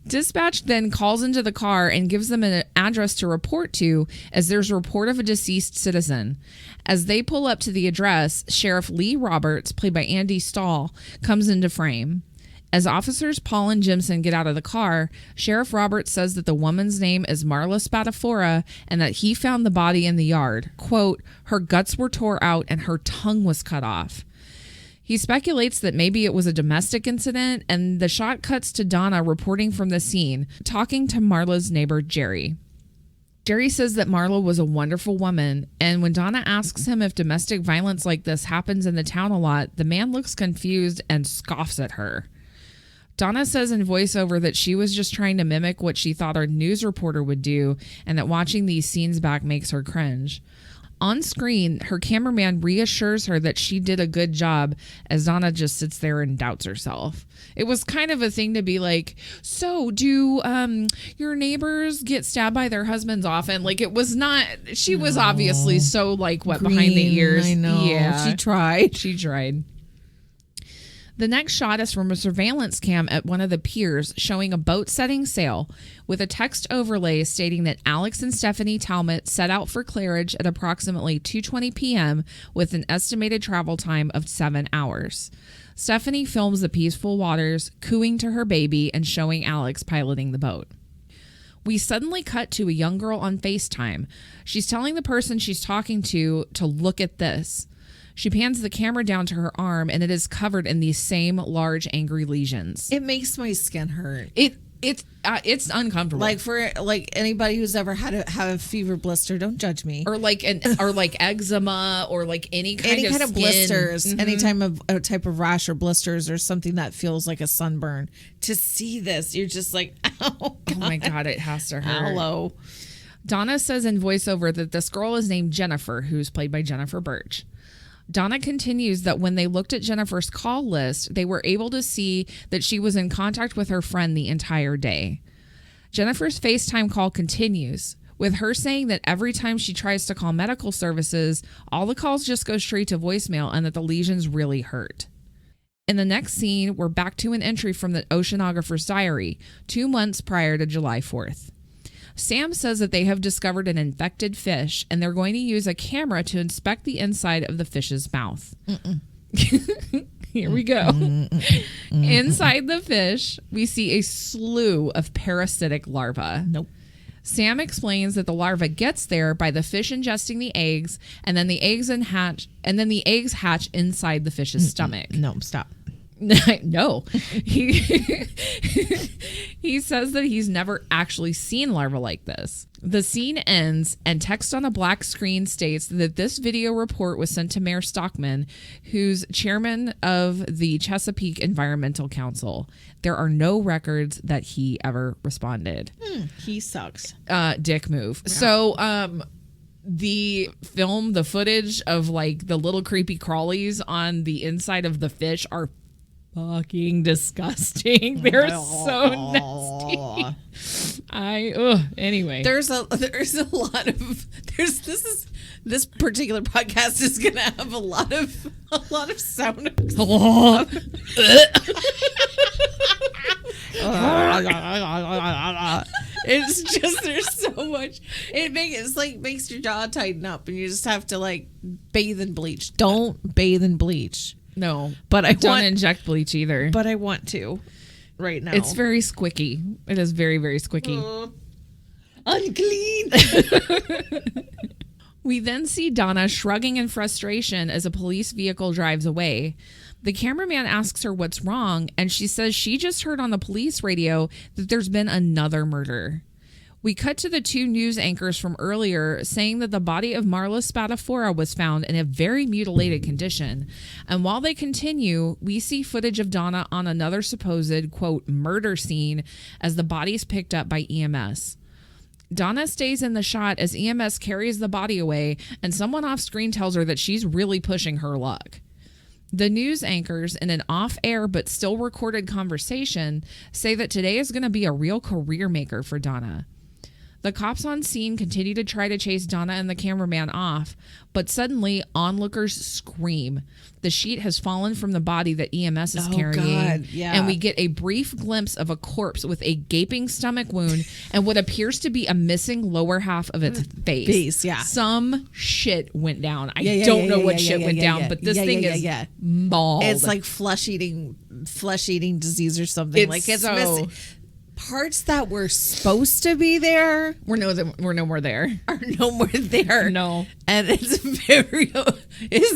Dispatch then calls into the car and gives them an address to report to as there's a report of a deceased citizen. As they pull up to the address, Sheriff Lee Roberts, played by Andy Stahl, comes into frame. As officers Paul and Jimson get out of the car, Sheriff Roberts says that the woman's name is Marla Spatafora and that he found the body in the yard. Quote, her guts were tore out and her tongue was cut off. He speculates that maybe it was a domestic incident, and the shot cuts to Donna reporting from the scene, talking to Marla's neighbor, Jerry. Jerry says that Marla was a wonderful woman, and when Donna asks him if domestic violence like this happens in the town a lot, the man looks confused and scoffs at her. Donna says in voiceover that she was just trying to mimic what she thought a news reporter would do, and that watching these scenes back makes her cringe. On screen, her cameraman reassures her that she did a good job, as Donna just sits there and doubts herself. It was kind of a thing to be like, so do your neighbors get stabbed by their husbands often? Like, it was not, she was obviously so like what Green, behind the ears. I know. Yeah. She tried. She tried. The next shot is from a surveillance cam at one of the piers showing a boat setting sail with a text overlay stating that Alex and Stephanie Talmott set out for Claridge at approximately 2:20 p.m. with an estimated travel time of 7 hours. Stephanie films the peaceful waters, cooing to her baby and showing Alex piloting the boat. We suddenly cut to a young girl on FaceTime. She's telling the person she's talking to look at this. She pans the camera down to her arm, and it is covered in these same large, angry lesions. It makes my skin hurt. It's uncomfortable. Like for anybody who's ever had a fever blister, don't judge me. Or like eczema, or like any kind of skin. Blisters, Mm-hmm. any type of rash or blisters, or something that feels like a sunburn. To see this, you're just like, oh, God. Oh my God, it has to hurt. Hello. Donna says in voiceover that this girl is named Jennifer, who's played by Jennifer Birch. Donna continues that when they looked at Jennifer's call list, they were able to see that she was in contact with her friend the entire day. Jennifer's FaceTime call continues, with her saying that every time she tries to call medical services, all the calls just go straight to voicemail and that the lesions really hurt. In the next scene, we're back to an entry from the oceanographer's diary, 2 months prior to July 4th. Sam says that they have discovered an infected fish, and they're going to use a camera to inspect the inside of the fish's mouth. Here we go. Inside the fish, we see a slew of parasitic larvae. Nope. Sam explains that the larva gets there by the fish ingesting the eggs, and then the eggs hatch inside the fish's stomach. No, stop. No. He says that he's never actually seen larvae like this. The scene ends, and text on a black screen states that this video report was sent to Mayor Stockman, who's chairman of the Chesapeake Environmental Council. There are no records that he ever responded. He sucks. Dick move. Yeah. So, the footage of like the little creepy crawlies on the inside of the fish are fucking disgusting. They're so nasty. Anyway. There's a lot of this particular podcast is gonna have a lot of sound effects. It's just there's so much. Makes your jaw tighten up, and you just have to like bathe in bleach. Don't bathe in bleach. No, but I don't inject bleach either. But I want to right now. It's very squicky. It is very, very squicky. Unclean. We then see Donna shrugging in frustration as a police vehicle drives away. The cameraman asks her what's wrong, and she says she just heard on the police radio that there's been another murder. We cut to the 2 news anchors from earlier saying that the body of Marla Spadafora was found in a very mutilated condition. And while they continue, we see footage of Donna on another supposed, quote, murder scene as the body is picked up by EMS. Donna stays in the shot as EMS carries the body away, and someone off screen tells her that she's really pushing her luck. The news anchors, in an off-air but still recorded conversation, say that today is going to be a real career maker for Donna. The cops on scene continue to try to chase Donna and the cameraman off, but suddenly onlookers scream. The sheet has fallen from the body that EMS is carrying, God, yeah. and we get a brief glimpse of a corpse with a gaping stomach wound and what appears to be a missing lower half of its face. Yeah. Some shit went down. I don't know what shit went down, but this thing is mauled. It's like flesh eating disease or something. It's missing. parts that were supposed to be there We're no more there. are no more there. No. And it's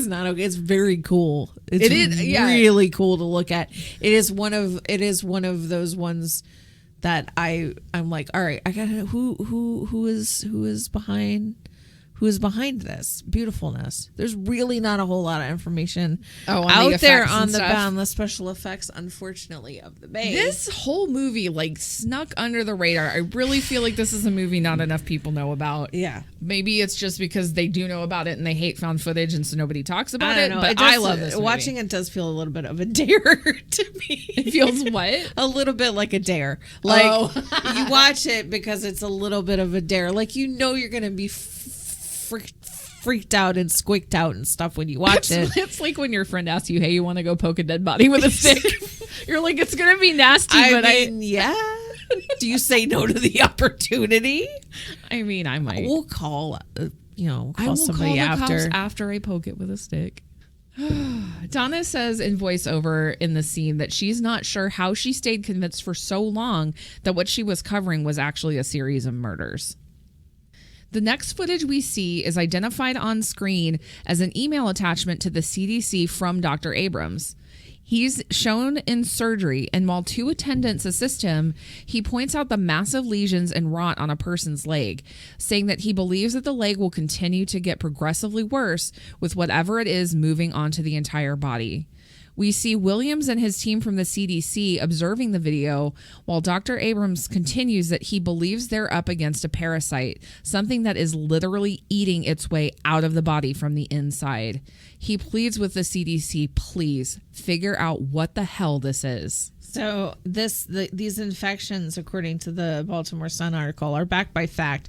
not okay. It's very cool. It's It is, yeah. really cool to look at. It is one of those ones that I'm like, all right, I gotta know who is behind this beautifulness. There's really not a whole lot of information out there on the special effects, unfortunately, of the Bay. This whole movie like snuck under the radar. I really feel like this is a movie not enough people know about. Yeah. Maybe it's just because they do know about it and they hate found footage and so nobody talks about I it. don't know. But I love this movie. Watching it does feel a little bit of a dare to me. It feels what? A little bit like a dare. Like you watch it because it's a little bit of a dare. Like you're gonna be freaked out and squeaked out and stuff when you watch it. It's like when your friend asks you, "Hey, you want to go poke a dead body with a stick?" You're like, "It's gonna be nasty," yeah. Do you say no to the opportunity? I mean, I might. We'll call, I will somebody call the after. cops after I poke it with a stick. Donna says in voiceover in the scene that she's not sure how she stayed convinced for so long that what she was covering was actually a series of murders. The next footage we see is identified on screen as an email attachment to the CDC from Dr. Abrams. He's shown in surgery, and while two attendants assist him, he points out the massive lesions and rot on a person's leg, saying that he believes that the leg will continue to get progressively worse with whatever it is moving onto the entire body. We see Williams and his team from the CDC observing the video, while Dr. Abrams continues that he believes they're up against a parasite, something that is literally eating its way out of the body from the inside. He pleads with the CDC, please figure out what the hell this is. So these infections, according to the Baltimore Sun article, are backed by fact.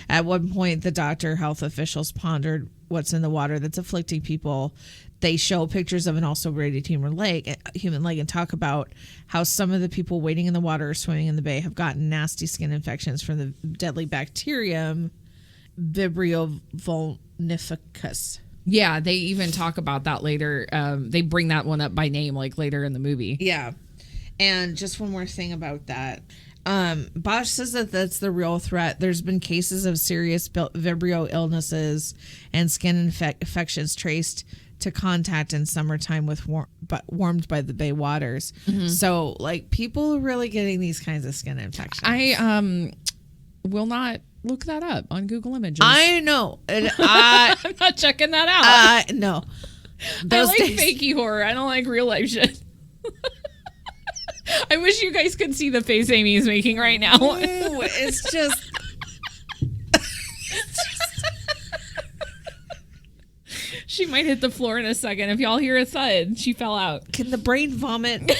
At one point, the health officials pondered what's in the water that's afflicting people. They show pictures of an also braided human leg and talk about how some of the people wading in the water or swimming in the bay have gotten nasty skin infections from the deadly bacterium Vibrio vulnificus. Yeah, they even talk about that later. They bring that one up by name like later in the movie. Yeah. And just one more thing about that. Bosch says that that's the real threat. There's been cases of serious Vibrio illnesses and skin infections traced to contact in summertime with warmed by the bay waters. Mm-hmm. So like people are really getting these kinds of skin infections. I will not look that up on Google Images. I know. I'm not checking that out. No. I like fakey horror. I don't like real life shit. I wish you guys could see the face Amy's making right now. Ooh, it's just... She might hit the floor in a second. If y'all hear a thud, she fell out. Can the brain vomit?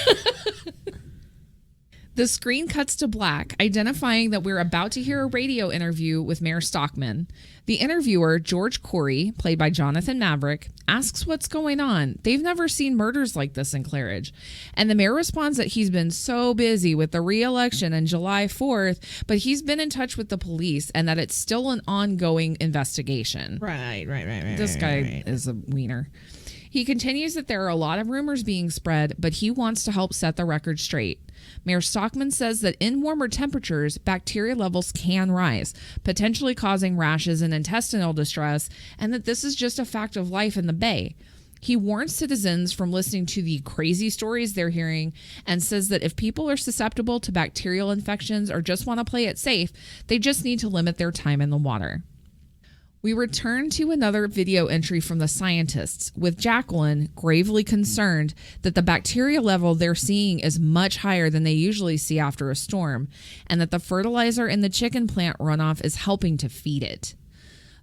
The screen cuts to black, identifying that we're about to hear a radio interview with Mayor Stockman. The interviewer, George Corey, played by Jonathan Maverick, asks what's going on. They've never seen murders like this in Claridge. And the mayor responds that he's been so busy with the re-election on July 4th, but he's been in touch with the police and that it's still an ongoing investigation. Right. This guy is a wiener. He continues that there are a lot of rumors being spread, but he wants to help set the record straight. Mayor Stockman says that in warmer temperatures, bacteria levels can rise, potentially causing rashes and intestinal distress, and that this is just a fact of life in the Bay. He warns citizens from listening to the crazy stories they're hearing and says that if people are susceptible to bacterial infections or just want to play it safe, they just need to limit their time in the water. We return to another video entry from the scientists, with Jacqueline gravely concerned that the bacteria level they're seeing is much higher than they usually see after a storm, and that the fertilizer in the chicken plant runoff is helping to feed it.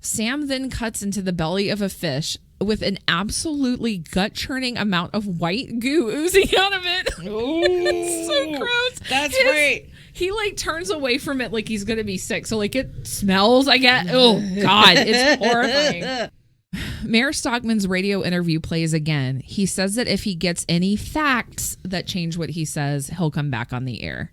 Sam then cuts into the belly of a fish with an absolutely gut-churning amount of white goo oozing out of it. It's so gross. That's right. He like turns away from it like he's gonna be sick. So like it smells. Oh God, it's horrifying. Mayor Stockman's radio interview plays again. He says that if he gets any facts that change what he says, he'll come back on the air.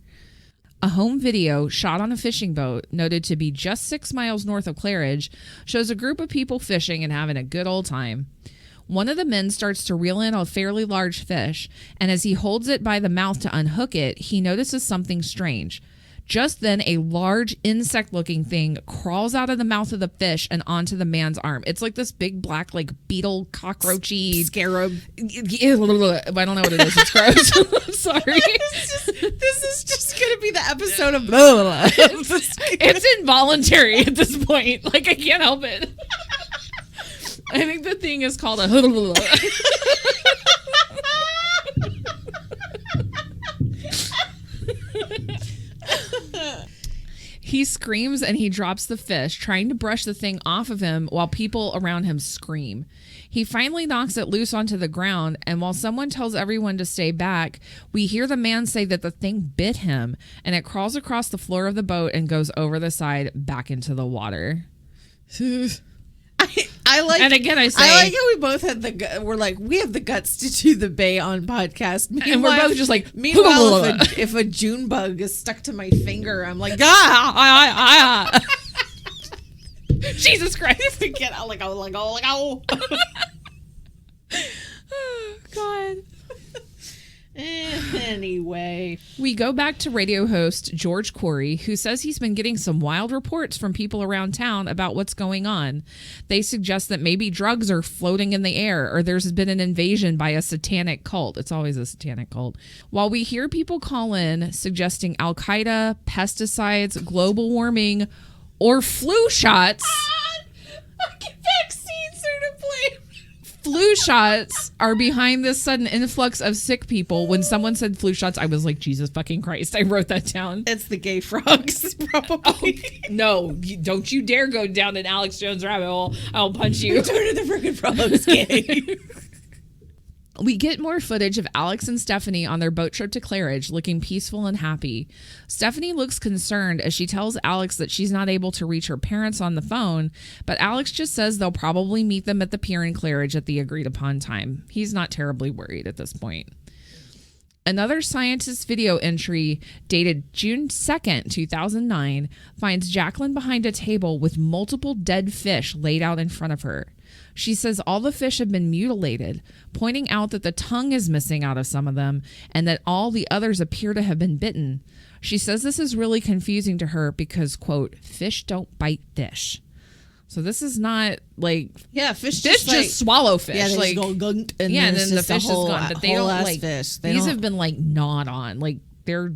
A home video shot on a fishing boat, noted to be just 6 miles north of Claridge, shows a group of people fishing and having a good old time. One of the men starts to reel in a fairly large fish, and as he holds it by the mouth to unhook it, he notices something strange. Just then, a large insect-looking thing crawls out of the mouth of the fish and onto the man's arm. It's like this big black, like beetle, cockroachy scarab. I don't know what it is. It's gross. I'm sorry. This is just going to be the episode of blah, blah, blah. It's involuntary at this point. Like, I can't help it. I think the thing is called a He screams and he drops the fish, trying to brush the thing off of him while people around him scream. He finally knocks it loose onto the ground, and while someone tells everyone to stay back, we hear the man say that the thing bit him, and it crawls across the floor of the boat and goes over the side back into the water. I like, and again, I say, I like how we both had we're like, we have the guts to do the Bay on podcast. Meanwhile, and we're both just like, meanwhile, if a June bug is stuck to my finger, I'm like, Jesus Christ. Get out, like, oh. Oh, God. Anyway, we go back to radio host George Corey, who says he's been getting some wild reports from people around town about what's going on. They suggest that maybe drugs are floating in the air, or there's been an invasion by a satanic cult. It's always a satanic cult. While we hear people call in suggesting Al-Qaeda, pesticides, global warming, or flu shots. Fucking vaccines are to blame. Flu shots are behind this sudden influx of sick people. When someone said flu shots, I was like, Jesus fucking Christ. I wrote that down. It's the gay frogs, probably. Oh, no, don't you dare go down an Alex Jones rabbit hole. I'll punch you. Return to the freaking frogs, gay. We get more footage of Alex and Stephanie on their boat trip to Claridge, looking peaceful and happy. Stephanie looks concerned as she tells Alex that she's not able to reach her parents on the phone, but Alex just says they'll probably meet them at the pier in Claridge at the agreed upon time. He's not terribly worried at this point. Another scientist video entry dated June 2nd, 2009, finds Jacqueline behind a table with multiple dead fish laid out in front of her. She says all the fish have been mutilated, pointing out that the tongue is missing out of some of them and that all the others appear to have been bitten. She says this is really confusing to her because, quote, fish don't bite fish. So this is not like... Yeah, fish just swallow fish. Yeah, they like, just go gunk, and yeah, and then the fish whole, is gone. But they don't like... Fish. These have been like gnawed on. Like they're...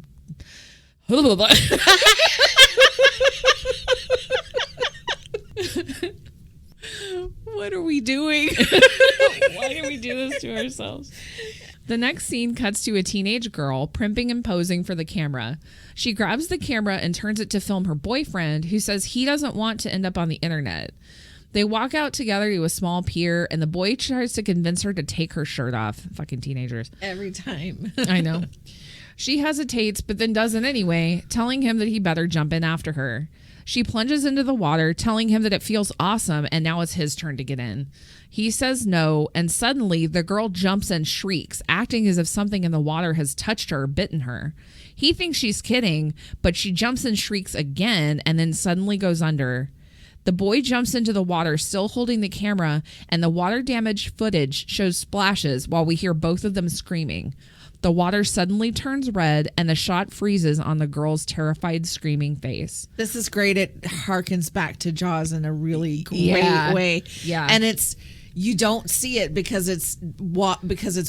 What are we doing? Why do we do this to ourselves? The next scene cuts to a teenage girl primping and posing for the camera. She grabs the camera and turns it to film her boyfriend, who says he doesn't want to end up on the internet. They walk out together to a small pier, and the boy tries to convince her to take her shirt off. Fucking teenagers. Every time. I know. She hesitates, but then doesn't anyway, telling him that he better jump in after her. She plunges into the water, telling him that it feels awesome, and now it's his turn to get in. He says no, and suddenly the girl jumps and shrieks, acting as if something in the water has touched her or bitten her. He thinks she's kidding, but she jumps and shrieks again, and then suddenly goes under. The boy jumps into the water, still holding the camera, and the water damage footage shows splashes while we hear both of them screaming. The water suddenly turns red, and the shot freezes on the girl's terrified, screaming face. This is great. It harkens back to Jaws in a really great way. Yeah. And it's... You don't see it because it's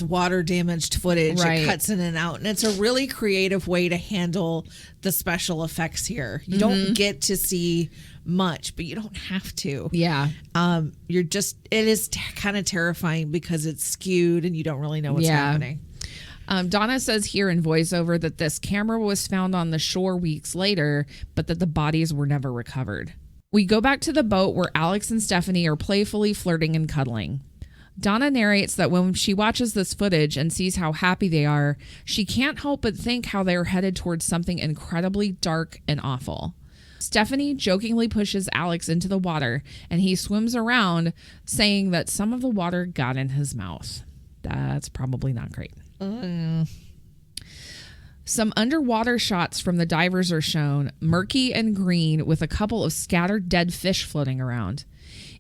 water damaged footage. Right. It cuts in and out, and it's a really creative way to handle the special effects here. You don't get to see much, but you don't have to. Yeah. It is kind of terrifying because it's skewed and you don't really know what's happening. Donna says here in voiceover that this camera was found on the shore weeks later, but that the bodies were never recovered. We go back to the boat where Alex and Stephanie are playfully flirting and cuddling. Donna narrates that when she watches this footage and sees how happy they are, she can't help but think how they are headed towards something incredibly dark and awful. Stephanie jokingly pushes Alex into the water, and he swims around, saying that some of the water got in his mouth. That's probably not great. Some underwater shots from the divers are shown, murky and green, with a couple of scattered dead fish floating around.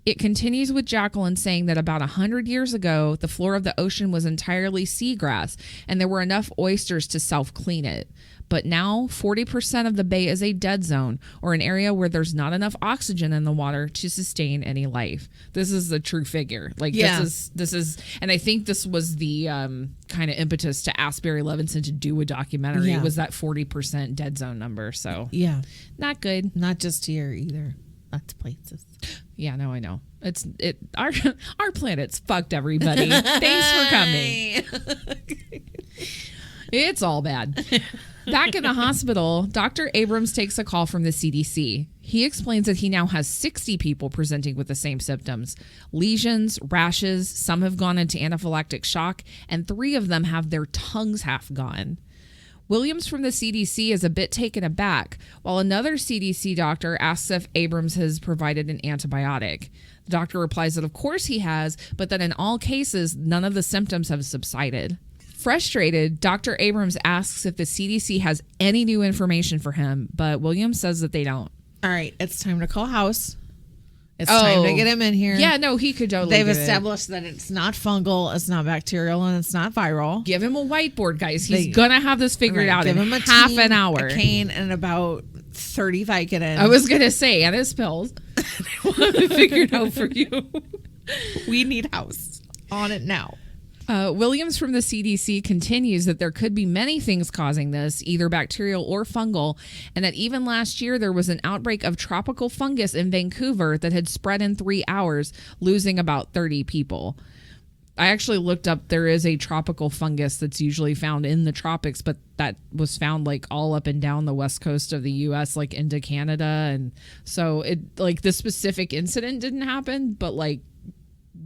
It continues with Jacqueline saying that about 100 years ago, the floor of the ocean was entirely seagrass, and there were enough oysters to self-clean it. but now 40% of the bay is a dead zone, or an area where there's not enough oxygen in the water to sustain any life. This is the true figure. Like, this is, and I think this was the kind of impetus to ask Barry Levinson to do a documentary, was that 40% dead zone number. So not good. Not just here either. Lots of places. Yeah, no, I know. Our planet's fucked, everybody. Thanks for coming. It's all bad. Back in the hospital, Dr. Abrams takes a call from the CDC. He explains that he now has 60 people presenting with the same symptoms: lesions, rashes, some have gone into anaphylactic shock, and 3 of them have their tongues half gone. Williams from the CDC is a bit taken aback, while another CDC doctor asks if Abrams has provided an antibiotic. The doctor replies that of course he has, but that in all cases, none of the symptoms have subsided. Frustrated, Dr. Abrams asks if the CDC has any new information for him, but Williams says that they don't. All right, it's time to call House. It's time to get him in here. Yeah, no, he could totally. They've established that it's not fungal, it's not bacterial, and it's not viral. Give him a whiteboard, guys. He's gonna have this figured out in him half an hour. A cane and about 30 Vicodin. I was gonna say, and his pills. I want it figured out for you. We need House on it now. Williams from the CDC continues that there could be many things causing this, either bacterial or fungal, and that even last year there was an outbreak of tropical fungus in Vancouver that had spread in 3 hours, losing about 30 people. I actually looked up, there is a tropical fungus that's usually found in the tropics, but that was found like all up and down the west coast of the US, like into Canada. And so it, like, the specific incident didn't happen, but like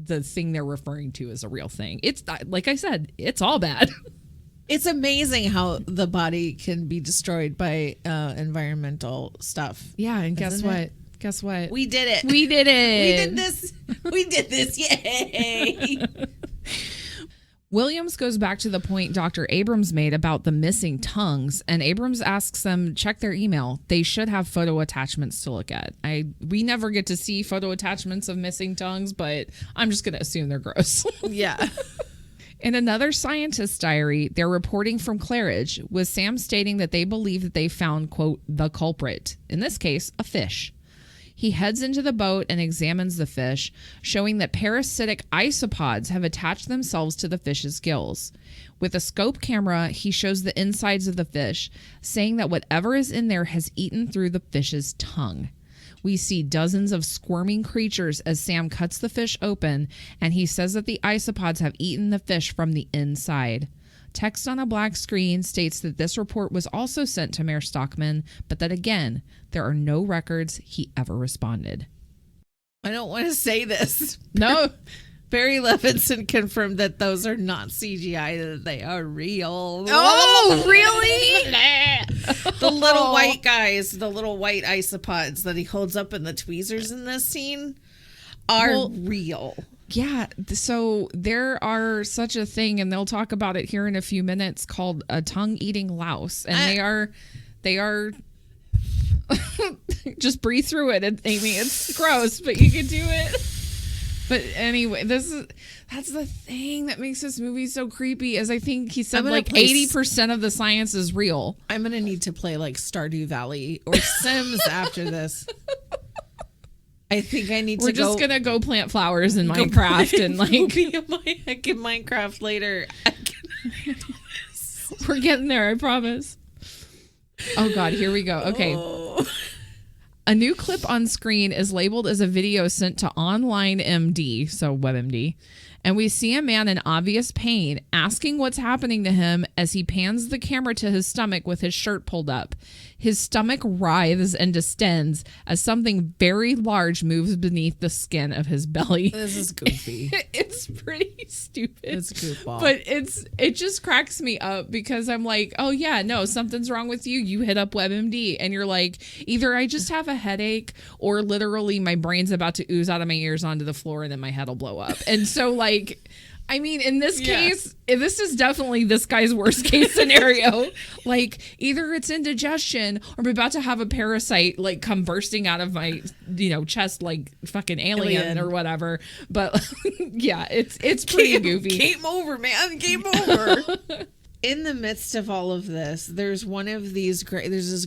the thing they're referring to is a real thing. It's, like I said, it's all bad. It's amazing how the body can be destroyed by environmental stuff. Yeah, and guess what? Guess what? We did it. We did it. We did this. We did this. Yay. Williams goes back to the point Dr. Abrams made about the missing tongues, and Abrams asks them check their email. They should have photo attachments to look at. We never get to see photo attachments of missing tongues, but I'm just going to assume they're gross. Yeah. In another scientist's diary, they're reporting from Claridge, with Sam stating that they believe that they found, quote, the culprit, in this case, a fish. He heads into the boat and examines the fish, showing that parasitic isopods have attached themselves to the fish's gills. With a scope camera, he shows the insides of the fish, saying that whatever is in there has eaten through the fish's tongue. We see dozens of squirming creatures as Sam cuts the fish open, and he says that the isopods have eaten the fish from the inside. Text on a black screen states that this report was also sent to Mayor Stockman, but that again, there are no records he ever responded. I don't want to say this. No. Barry Levinson confirmed that those are not CGI, that they are real. Oh, really? The little white guys, the little white isopods that he holds up in the tweezers in this scene are real. Yeah, so there are such a thing, and they'll talk about it here in a few minutes, called a tongue-eating louse, and they are just breathe through it, Amy. It's gross, but you can do it. But anyway, that's the thing that makes this movie so creepy, is I think he said like 80% of the science is real. I'm gonna need to play like Stardew Valley or Sims after this. I think I need to. We're just gonna go plant flowers in Minecraft and like heck in Minecraft later. We're getting there, I promise. Oh God, here we go. Okay. Oh. A new clip on screen is labeled as a video sent to Online MD, so WebMD, and we see a man in obvious pain asking what's happening to him as he pans the camera to his stomach with his shirt pulled up. His stomach writhes and distends as something very large moves beneath the skin of his belly. This is goofy. It's pretty stupid. It's goofball. But it just cracks me up because I'm like, oh yeah, no, something's wrong with you. You hit up WebMD and you're like, either I just have a headache or literally my brain's about to ooze out of my ears onto the floor and then my head will blow up. And so like, I mean, in this case, this is definitely this guy's worst case scenario. Like, either it's indigestion or I'm about to have a parasite, like, come bursting out of my, chest like fucking alien or whatever. But, yeah, it's pretty goofy. Game over, man. Game over. in the midst of all of this, there's one of these great. There's this.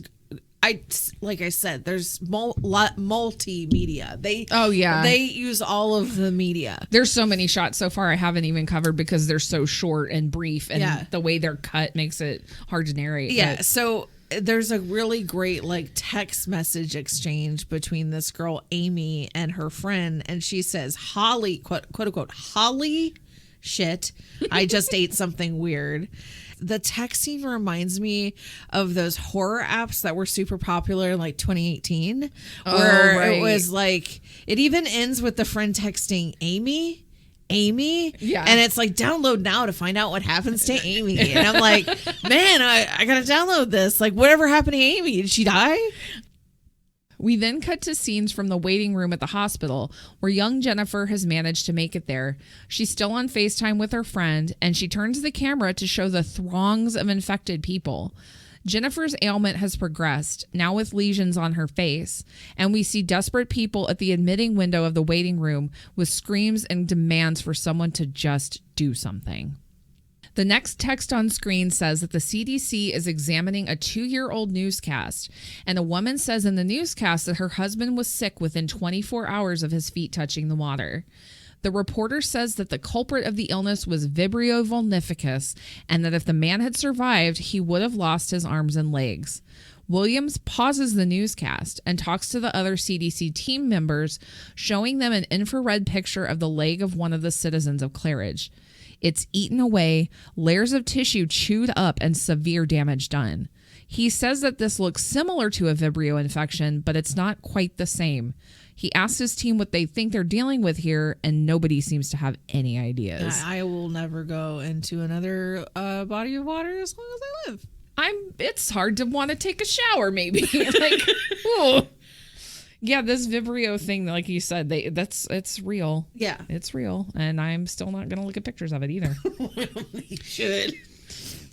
Like I said, there's multimedia. They use all of the media. There's so many shots so far I haven't even covered because they're so short and brief, and the way they're cut makes it hard to narrate. Yeah, so there's a really great like text message exchange between this girl Amy and her friend, and she says, "Holly, quote unquote, Holly, shit, I just ate something weird." The texting reminds me of those horror apps that were super popular in like 2018, where it was like, it even ends with the friend texting Amy. Yeah. And it's like, download now to find out what happens to Amy. And I'm like, man, I got to download this. Like, whatever happened to Amy? Did she die? We then cut to scenes from the waiting room at the hospital where young Jennifer has managed to make it there. She's still on FaceTime with her friend, and she turns the camera to show the throngs of infected people. Jennifer's ailment has progressed, now with lesions on her face, and we see desperate people at the admitting window of the waiting room with screams and demands for someone to just do something. The next text on screen says that the CDC is examining a 2-year-old newscast, and a woman says in the newscast that her husband was sick within 24 hours of his feet touching the water. The reporter says that the culprit of the illness was Vibrio vulnificus, and that if the man had survived, he would have lost his arms and legs. Williams pauses the newscast and talks to the other CDC team members, showing them an infrared picture of the leg of one of the citizens of Claridge. It's eaten away, layers of tissue chewed up, and severe damage done. He says that this looks similar to a Vibrio infection, but it's not quite the same. He asks his team what they think they're dealing with here, and nobody seems to have any ideas. I will never go into another body of water as long as I live. It's hard to want to take a shower, maybe. Like, ooh. Yeah, this Vibrio thing, like you said, it's real. Yeah. It's real. And I'm still not going to look at pictures of it either. You should.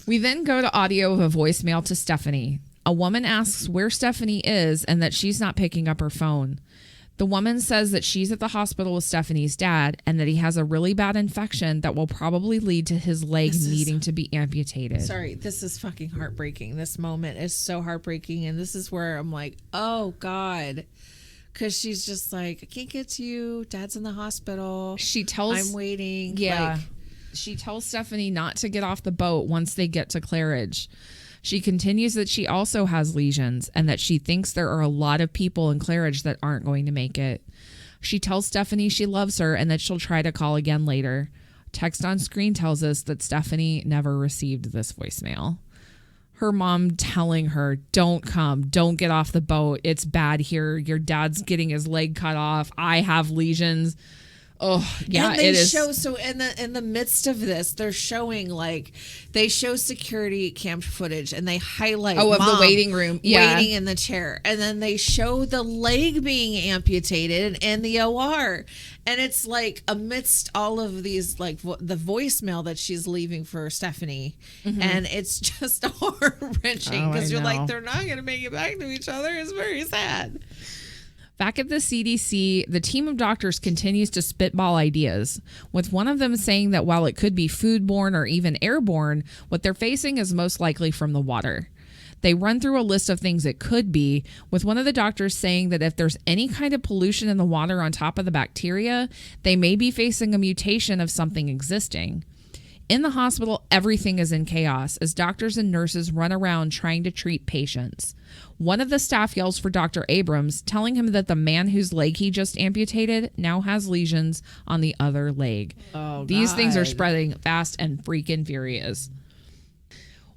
We then go to audio of a voicemail to Stephanie. A woman asks where Stephanie is and that she's not picking up her phone. The woman says that she's at the hospital with Stephanie's dad and that he has a really bad infection that will probably lead to his leg needing to be amputated. Sorry, this is fucking heartbreaking. This moment is so heartbreaking. And this is where I'm like, oh, God. Because she's just like, I can't get to you. Dad's in the hospital. I'm waiting. Yeah. She tells Stephanie not to get off the boat once they get to Claridge. She continues that she also has lesions and that she thinks there are a lot of people in Claridge that aren't going to make it. She tells Stephanie she loves her and that she'll try to call again later. Text on screen tells us that Stephanie never received this voicemail. Her mom telling her, don't come, don't get off the boat. It's bad here. Your dad's getting his leg cut off. I have lesions. Oh, yeah, and they show, so in the midst of this, they're showing they show security cam footage and they highlight of the waiting room, waiting in the chair, and then they show the leg being amputated in the OR, and it's like amidst all of these the voicemail that she's leaving for Stephanie, and it's just heart-wrenching because you're like, they're not gonna make it back to each other. It's very sad. Back at the CDC, the team of doctors continues to spitball ideas, with one of them saying that while it could be foodborne or even airborne, what they're facing is most likely from the water. They run through a list of things it could be, with one of the doctors saying that if there's any kind of pollution in the water on top of the bacteria, they may be facing a mutation of something existing. In the hospital, everything is in chaos as doctors and nurses run around trying to treat patients. One of the staff yells for Dr. Abrams, telling him that the man whose leg he just amputated now has lesions on the other leg. Oh, These God. things are spreading fast and freaking furious.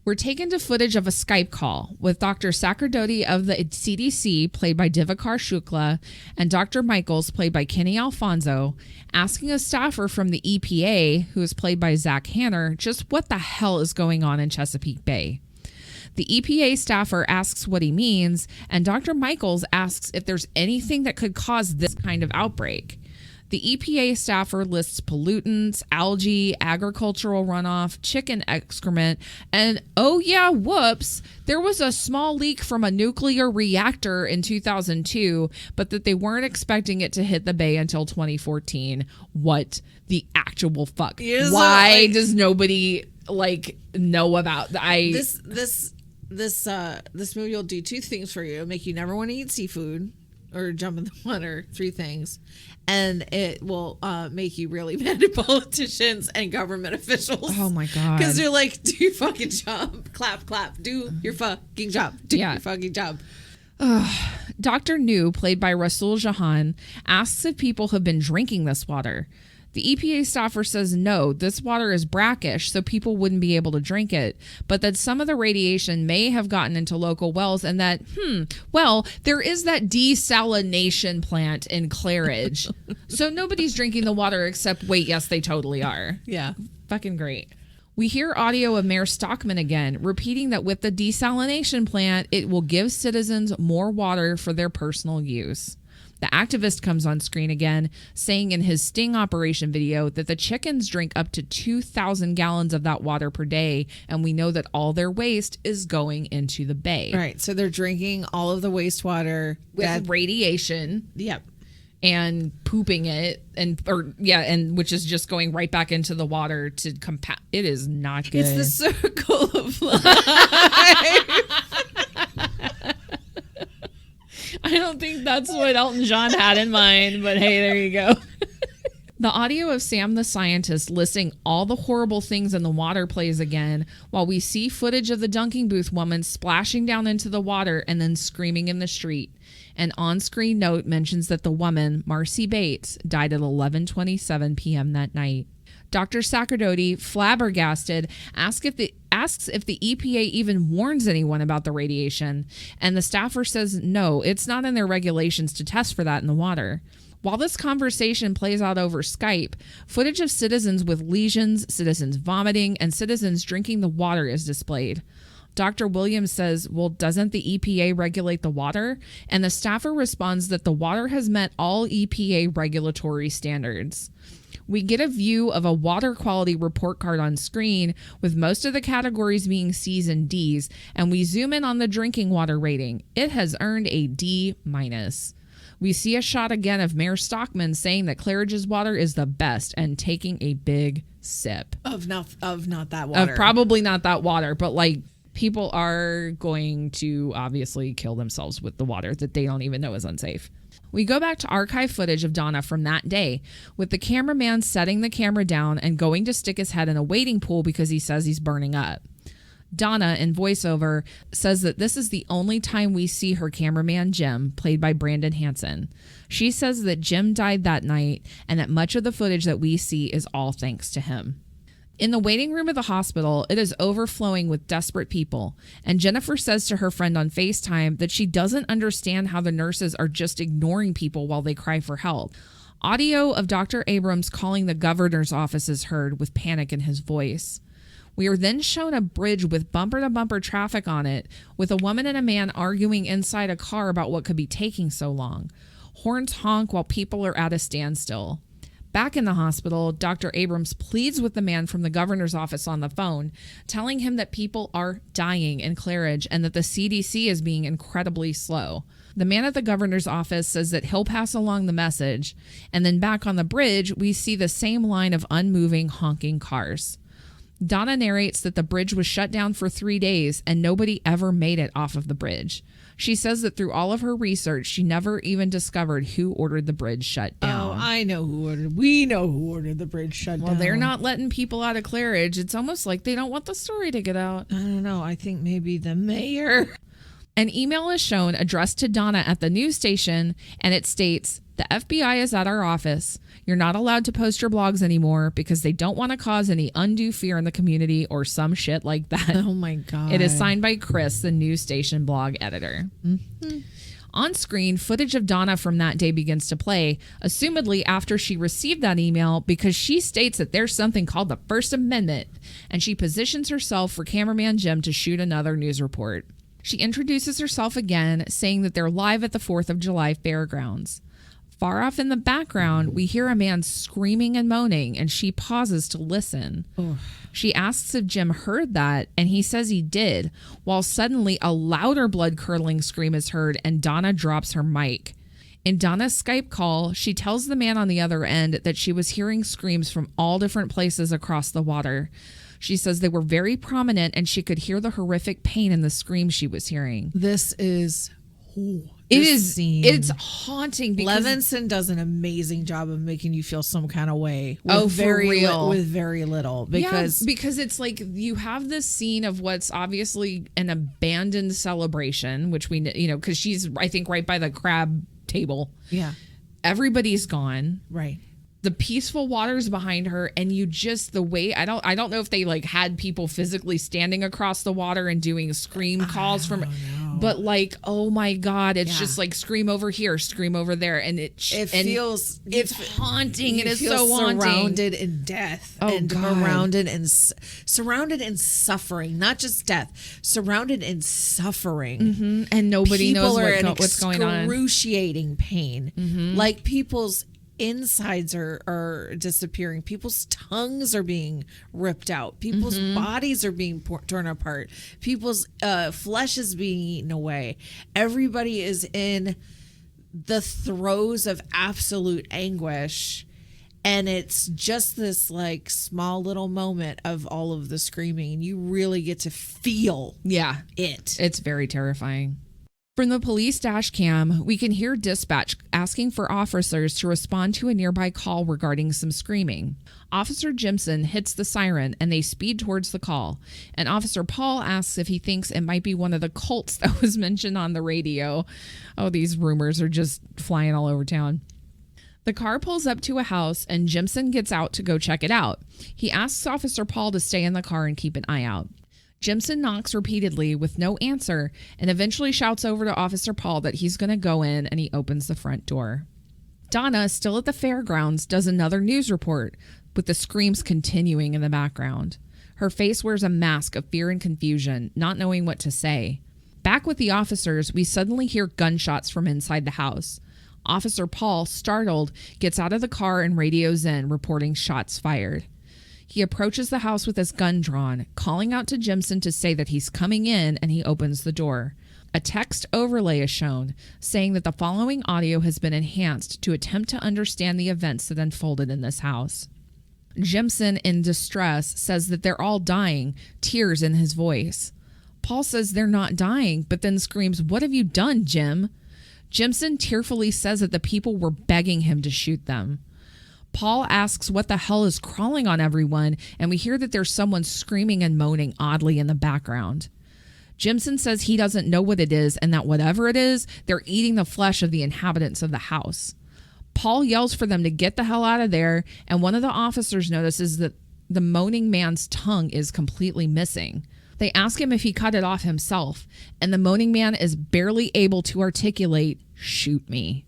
We're taken to footage of a Skype call with Dr. Sacerdoti of the CDC, played by Divakar Shukla, and Dr. Michaels, played by Kenny Alfonso, asking a staffer from the EPA, who is played by Zach Hanner, just what the hell is going on in Chesapeake Bay. The EPA staffer asks what he means, and Dr. Michaels asks if there's anything that could cause this kind of outbreak. The EPA staffer lists pollutants, algae, agricultural runoff, chicken excrement, and oh yeah, whoops, there was a small leak from a nuclear reactor in 2002, but that they weren't expecting it to hit the bay until 2014. What the actual fuck? Why does nobody know about this movie will do two things for you. It'll make you never want to eat seafood or jump in the water, 3 things. And it will make you really mad at politicians and government officials. Oh my God. Because they're like, do your fucking job. Clap, clap. Do your fucking job. Do your fucking job. Dr. New, played by Rasul Jahan, asks if people have been drinking this water. The EPA staffer says no, this water is brackish, so people wouldn't be able to drink it, but that some of the radiation may have gotten into local wells and that, there is that desalination plant in Claridge. So nobody's drinking the water except, wait, yes, they totally are. Yeah. Fucking great. We hear audio of Mayor Stockman again, repeating that with the desalination plant, it will give citizens more water for their personal use. The activist comes on screen again, saying in his sting operation video that the chickens drink up to 2,000 gallons of that water per day, and we know that all their waste is going into the bay. Right, so they're drinking all of the wastewater with radiation. Yep. And pooping it, and which is just going right back into the water to compound. It is not good. It's the circle of life. I don't think that's what Elton John had in mind, but hey, there you go. The audio of Sam the scientist listing all the horrible things in the water plays again, while we see footage of the dunking booth woman splashing down into the water and then screaming in the street. An on-screen note mentions that the woman, Marcy Bates, died at 11:27 p.m. that night. Dr. Sacerdoti, flabbergasted, asks if the EPA even warns anyone about the radiation, and the staffer says no, it's not in their regulations to test for that in the water. While this conversation plays out over Skype, footage of citizens with lesions, citizens vomiting, and citizens drinking the water is displayed. Dr. Williams says, well, doesn't the EPA regulate the water? And the staffer responds that the water has met all EPA regulatory standards. We get a view of a water quality report card on screen with most of the categories being C's and D's, and we zoom in on the drinking water rating. It has earned a D-. We see a shot again of Mayor Stockman saying that Claridge's water is the best and taking a big sip. Of not that water. Of probably not that water, but people are going to obviously kill themselves with the water that they don't even know is unsafe. We go back to archive footage of Donna from that day, with the cameraman setting the camera down and going to stick his head in a wading pool because he says he's burning up. Donna, in voiceover, says that this is the only time we see her cameraman, Jim, played by Brandon Hanson. She says that Jim died that night and that much of the footage that we see is all thanks to him. In the waiting room of the hospital, it is overflowing with desperate people, and Jennifer says to her friend on FaceTime that she doesn't understand how the nurses are just ignoring people while they cry for help. Audio of Dr. Abrams calling the governor's office is heard with panic in his voice. We are then shown a bridge with bumper-to-bumper traffic on it, with a woman and a man arguing inside a car about what could be taking so long. Horns honk while people are at a standstill. Back in the hospital, Dr. Abrams pleads with the man from the governor's office on the phone, telling him that people are dying in Claridge and that the CDC is being incredibly slow. The man at the governor's office says that he'll pass along the message, and then back on the bridge, we see the same line of unmoving, honking cars. Donna narrates that the bridge was shut down for 3 days and nobody ever made it off of the bridge. She says that through all of her research, she never even discovered who ordered the bridge shut down. Oh, I know who ordered. We know who ordered the bridge shut down. Well, they're not letting people out of Claridge. It's almost like they don't want the story to get out. I don't know. I think maybe the mayor. An email is shown addressed to Donna at the news station, and it states, "The FBI is at our office. You're not allowed to post your blogs anymore because they don't want to cause any undue fear in the community or some shit like that." Oh my God. It is signed by Chris, the news station blog editor. Mm-hmm. On screen, footage of Donna from that day begins to play, assumedly after she received that email, because she states that there's something called the First Amendment, and she positions herself for cameraman Jim to shoot another news report. She introduces herself again, saying that they're live at the 4th of July fairgrounds. Far off in the background, we hear a man screaming and moaning, and she pauses to listen. Oh. She asks if Jim heard that, and he says he did, while suddenly a louder blood-curdling scream is heard, and Donna drops her mic. In Donna's Skype call, she tells the man on the other end that she was hearing screams from all different places across the water. She says they were very prominent, and she could hear the horrific pain in the screams she was hearing. This is... Scene. It's haunting because Levinson does an amazing job of making you feel some kind of way. For real. With very little. Because it's like you have this scene of what's obviously an abandoned celebration, which we, because she's, I think, right by the crab table. Yeah. Everybody's gone. Right. The peaceful waters behind her, and you just the way I don't know if they like had people physically standing across the water and doing scream calls from, but like, oh my God, it's just like scream over here, scream over there, and it's haunting. It is so haunting. Surrounded in death, surrounded in suffering, not just death, surrounded in suffering, and nobody knows what's going on. Excruciating pain, like people's insides are disappearing. People's tongues are being ripped out. People's bodies are being torn apart. People's flesh is being eaten away. Everybody is in the throes of absolute anguish. And it's just this like small little moment of all of the screaming. And you really get to feel it. It's very terrifying. From the police dash cam, we can hear dispatch asking for officers to respond to a nearby call regarding some screaming. Officer Jimson hits the siren and they speed towards the call. And Officer Paul asks if he thinks it might be one of the cults that was mentioned on the radio. Oh, these rumors are just flying all over town. The car pulls up to a house and Jimson gets out to go check it out. He asks Officer Paul to stay in the car and keep an eye out. Jimson knocks repeatedly with no answer and eventually shouts over to Officer Paul that he's going to go in, and he opens the front door. Donna, still at the fairgrounds, does another news report with the screams continuing in the background. Her face wears a mask of fear and confusion, not knowing what to say. Back with the officers, we suddenly hear gunshots from inside the house. Officer Paul, startled, gets out of the car and radios in, reporting shots fired. He approaches the house with his gun drawn, calling out to Jimson to say that he's coming in, and he opens the door. A text overlay is shown, saying that the following audio has been enhanced to attempt to understand the events that unfolded in this house. Jimson, in distress, says that they're all dying, tears in his voice. Paul says they're not dying, but then screams, "What have you done, Jim?" Jimson tearfully says that the people were begging him to shoot them. Paul asks what the hell is crawling on everyone, and we hear that there's someone screaming and moaning oddly in the background. Jimson says he doesn't know what it is, and that whatever it is, they're eating the flesh of the inhabitants of the house. Paul yells for them to get the hell out of there, and one of the officers notices that the moaning man's tongue is completely missing. They ask him if he cut it off himself, and the moaning man is barely able to articulate, "Shoot me."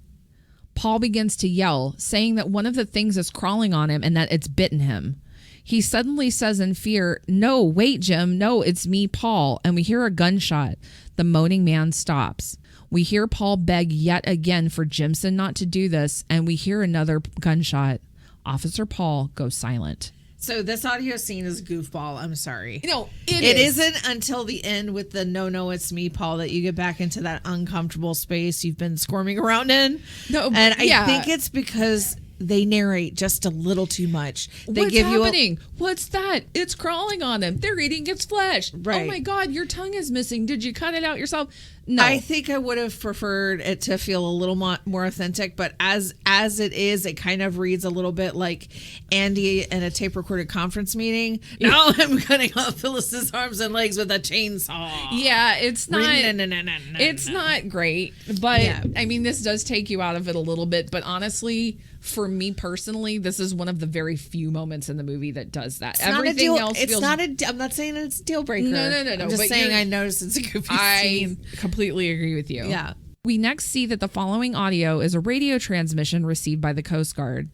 Paul begins to yell, saying that one of the things is crawling on him and that it's bitten him. He suddenly says in fear, "No, wait, Jim. No, it's me, Paul." And we hear a gunshot. The moaning man stops. We hear Paul beg yet again for Jimson not to do this, and we hear another gunshot. Officer Paul goes silent. So this audio scene is goofball. I'm sorry. No, it isn't until the end with the no, it's me, Paul, that you get back into that uncomfortable space you've been squirming around in. No, and I think it's because they narrate just a little too much. What's happening? What's that? It's crawling on him. They're eating its flesh. Right. Oh my God, your tongue is missing. Did you cut it out yourself? No. I think I would have preferred it to feel a little more authentic, but as it is, it kind of reads a little bit like Andy in a tape recorded conference meeting. Yeah. Now I'm cutting off Phyllis's arms and legs with a chainsaw. Yeah, it's not. It's not great, but I mean, this does take you out of it a little bit. But honestly, for me personally, this is one of the very few moments in the movie that does that. Everything else feels. I'm not saying it's a deal breaker. No. I'm just saying I noticed it's a goofy scene. Completely agree with you. Yeah. We next see that the following audio is a radio transmission received by the Coast Guard.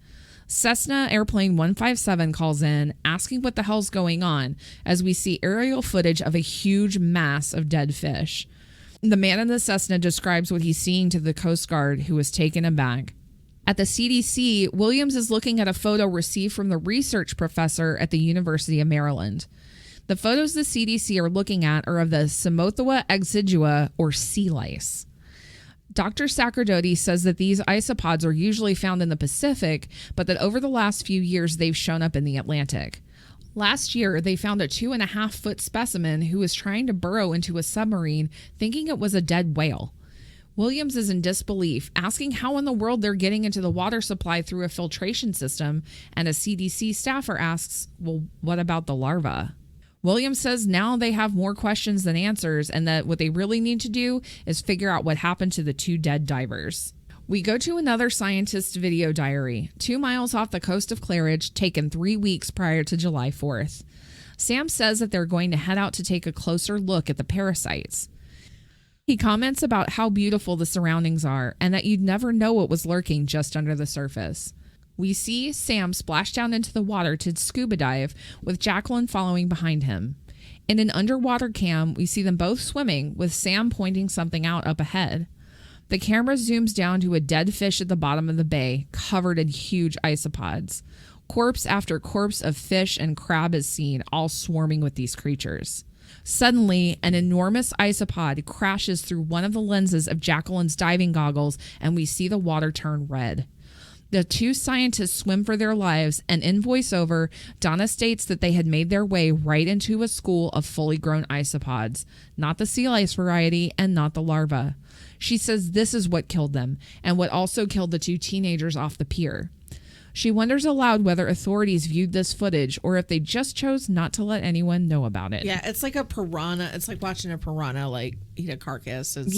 Cessna Airplane 157 calls in, asking what the hell's going on, as we see aerial footage of a huge mass of dead fish. The man in the Cessna describes what he's seeing to the Coast Guard, who is taken aback. At the CDC, Williams is looking at a photo received from the research professor at the University of Maryland. The photos the CDC are looking at are of the Psamothua exigua, or sea lice. Dr. Sacerdoti says that these isopods are usually found in the Pacific, but that over the last few years they've shown up in the Atlantic. Last year, they found a 2.5-foot specimen who was trying to burrow into a submarine, thinking it was a dead whale. Williams is in disbelief, asking how in the world they're getting into the water supply through a filtration system, and a CDC staffer asks, well, what about the larva? Williams says now they have more questions than answers, and that what they really need to do is figure out what happened to the 2 dead divers. We go to another scientist's video diary, 2 miles off the coast of Claridge, taken 3 weeks prior to July 4th. Sam says that they're going to head out to take a closer look at the parasites. He comments about how beautiful the surroundings are and that you'd never know what was lurking just under the surface. We see Sam splash down into the water to scuba dive, with Jacqueline following behind him. In an underwater cam, we see them both swimming, with Sam pointing something out up ahead. The camera zooms down to a dead fish at the bottom of the bay, covered in huge isopods. Corpse after corpse of fish and crab is seen, all swarming with these creatures. Suddenly, an enormous isopod crashes through one of the lenses of Jacqueline's diving goggles, and we see the water turn red. The 2 scientists swim for their lives, and in voiceover, Donna states that they had made their way right into a school of fully grown isopods, not the sea lice variety and not the larva. She says this is what killed them, and what also killed the 2 teenagers off the pier. She wonders aloud whether authorities viewed this footage or if they just chose not to let anyone know about it. Yeah, it's like a piranha. It's like watching a piranha like eat a carcass. It's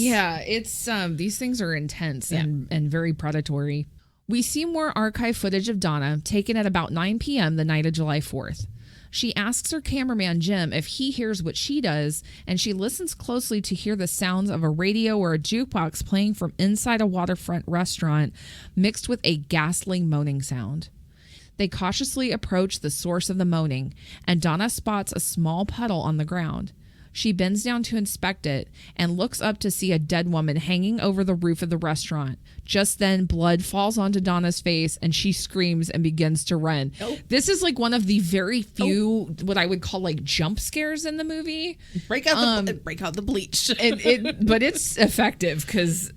these things are intense and very predatory. We see more archive footage of Donna taken at about 9 p.m. the night of July 4th. She asks her cameraman Jim if he hears what she does, and she listens closely to hear the sounds of a radio or a jukebox playing from inside a waterfront restaurant, mixed with a ghastly moaning sound. They cautiously approach the source of the moaning, and Donna spots a small puddle on the ground. She bends down to inspect it and looks up to see a dead woman hanging over the roof of the restaurant. Just then, blood falls onto Donna's face and she screams and begins to run. Oh. This is like one of the very few, what I would call like jump scares in the movie. Break out the bleach. But it's effective because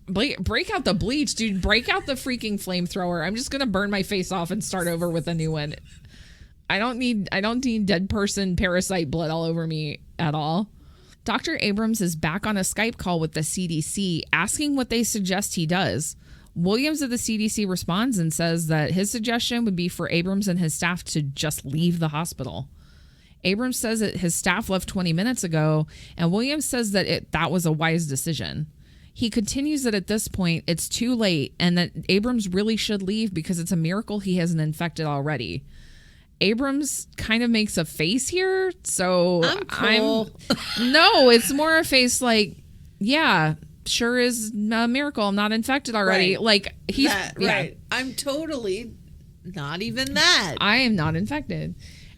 break out the bleach, dude. Break out the freaking flamethrower. I'm just going to burn my face off and start over with a new one. I don't need dead person parasite blood all over me at all. Dr. Abrams is back on a Skype call with the CDC, asking what they suggest he does. Williams of the CDC responds and says that his suggestion would be for Abrams and his staff to just leave the hospital. Abrams says that his staff left 20 minutes ago, and Williams says that that was a wise decision. He continues that at this point, it's too late, and that Abrams really should leave because it's a miracle he hasn't infected already. Abrams kind of makes a face here, so I'm cool. No, it's more a face like, yeah, sure is a miracle I'm not infected already. Right. Like he's right. I'm totally not even that. I am not infected.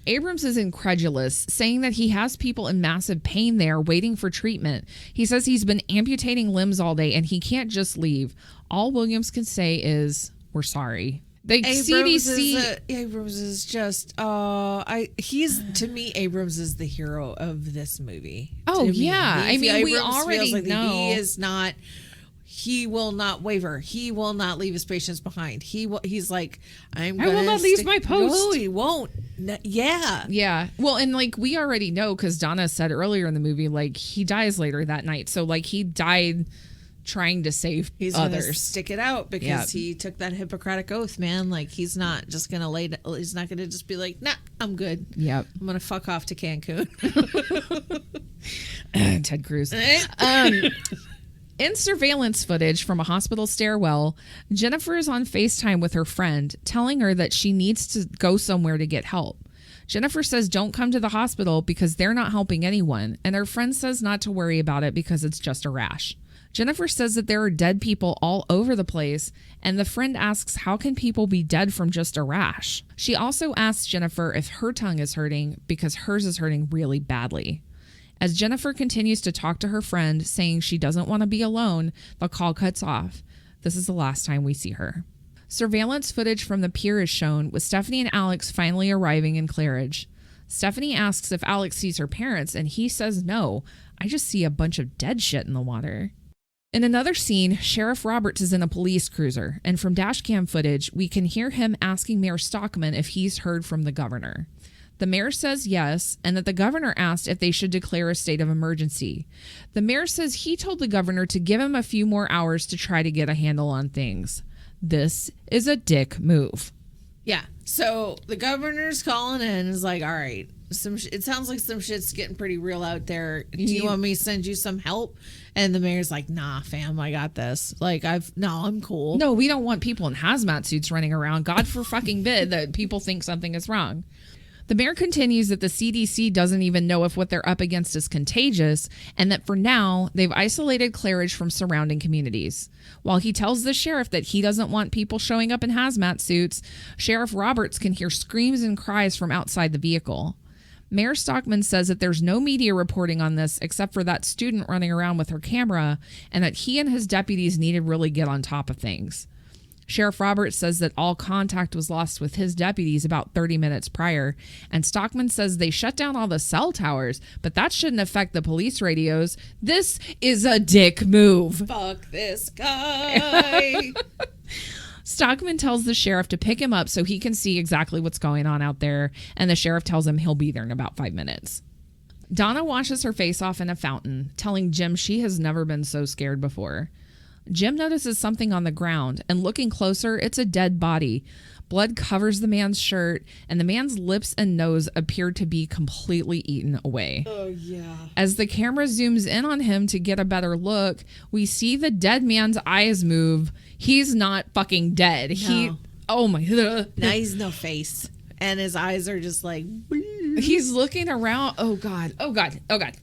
Abrams is incredulous, saying that he has people in massive pain there waiting for treatment. He says he's been amputating limbs all day and he can't just leave. All Williams can say is, we're sorry. The CDC. Abrams is just, to me, Abrams is the hero of this movie. Oh, yeah. I mean, we Abrams already feels like know. He will not waver. He will not leave his patients behind. He's like, I will not leave my post. No, he won't. Yeah. Yeah. Well, and like we already know, because Donna said earlier in the movie, like he dies later that night. So like he died trying to save he's others. Gonna stick it out because he took that Hippocratic oath, man. Like he's not just gonna he's not gonna just be like, nah, I'm good. Yep. I'm gonna fuck off to Cancun. Ted Cruz. In surveillance footage from a hospital stairwell, Jennifer is on FaceTime with her friend, telling her that she needs to go somewhere to get help. Jennifer says don't come to the hospital because they're not helping anyone, and her friend says not to worry about it because it's just a rash. Jennifer says that there are dead people all over the place, and the friend asks how can people be dead from just a rash? She also asks Jennifer if her tongue is hurting because hers is hurting really badly. As Jennifer continues to talk to her friend, saying she doesn't want to be alone, the call cuts off. This is the last time we see her. Surveillance footage from the pier is shown, with Stephanie and Alex finally arriving in Claridge. Stephanie asks if Alex sees her parents, and he says no. I just see a bunch of dead shit in the water. In another scene, Sheriff Roberts is in a police cruiser, and from dashcam footage, we can hear him asking Mayor Stockman if he's heard from the governor. The mayor says yes, and that the governor asked if they should declare a state of emergency. The mayor says he told the governor to give him a few more hours to try to get a handle on things. This is a dick move. Yeah. So the governor's calling in and is like, all right, it sounds like some shit's getting pretty real out there. Do you want me to send you some help? And the mayor's like, nah, fam, I got this. Like, I'm cool. No, we don't want people in hazmat suits running around. God for fucking bid that people think something is wrong. The mayor continues that the CDC doesn't even know if what they're up against is contagious, and that for now, they've isolated Claridge from surrounding communities. While he tells the sheriff that he doesn't want people showing up in hazmat suits, Sheriff Roberts can hear screams and cries from outside the vehicle. Mayor Stockman says that there's no media reporting on this except for that student running around with her camera, and that he and his deputies need to really get on top of things. Sheriff Roberts says that all contact was lost with his deputies about 30 minutes prior, and Stockman says they shut down all the cell towers, but that shouldn't affect the police radios. This is a dick move. Fuck this guy. Stockman tells the sheriff to pick him up so he can see exactly what's going on out there, and the sheriff tells him he'll be there in about 5 minutes. Donna washes her face off in a fountain, telling Jim she has never been so scared before. Jim notices something on the ground, and looking closer, it's a dead body. Blood covers the man's shirt, and the man's lips and nose appear to be completely eaten away. Oh, yeah. As the camera zooms in on him to get a better look, we see the dead man's eyes move. He's not fucking dead. No. Oh my. Now he's no face, and his eyes are just like... He's looking around. Oh, God. Oh, God. Oh, God.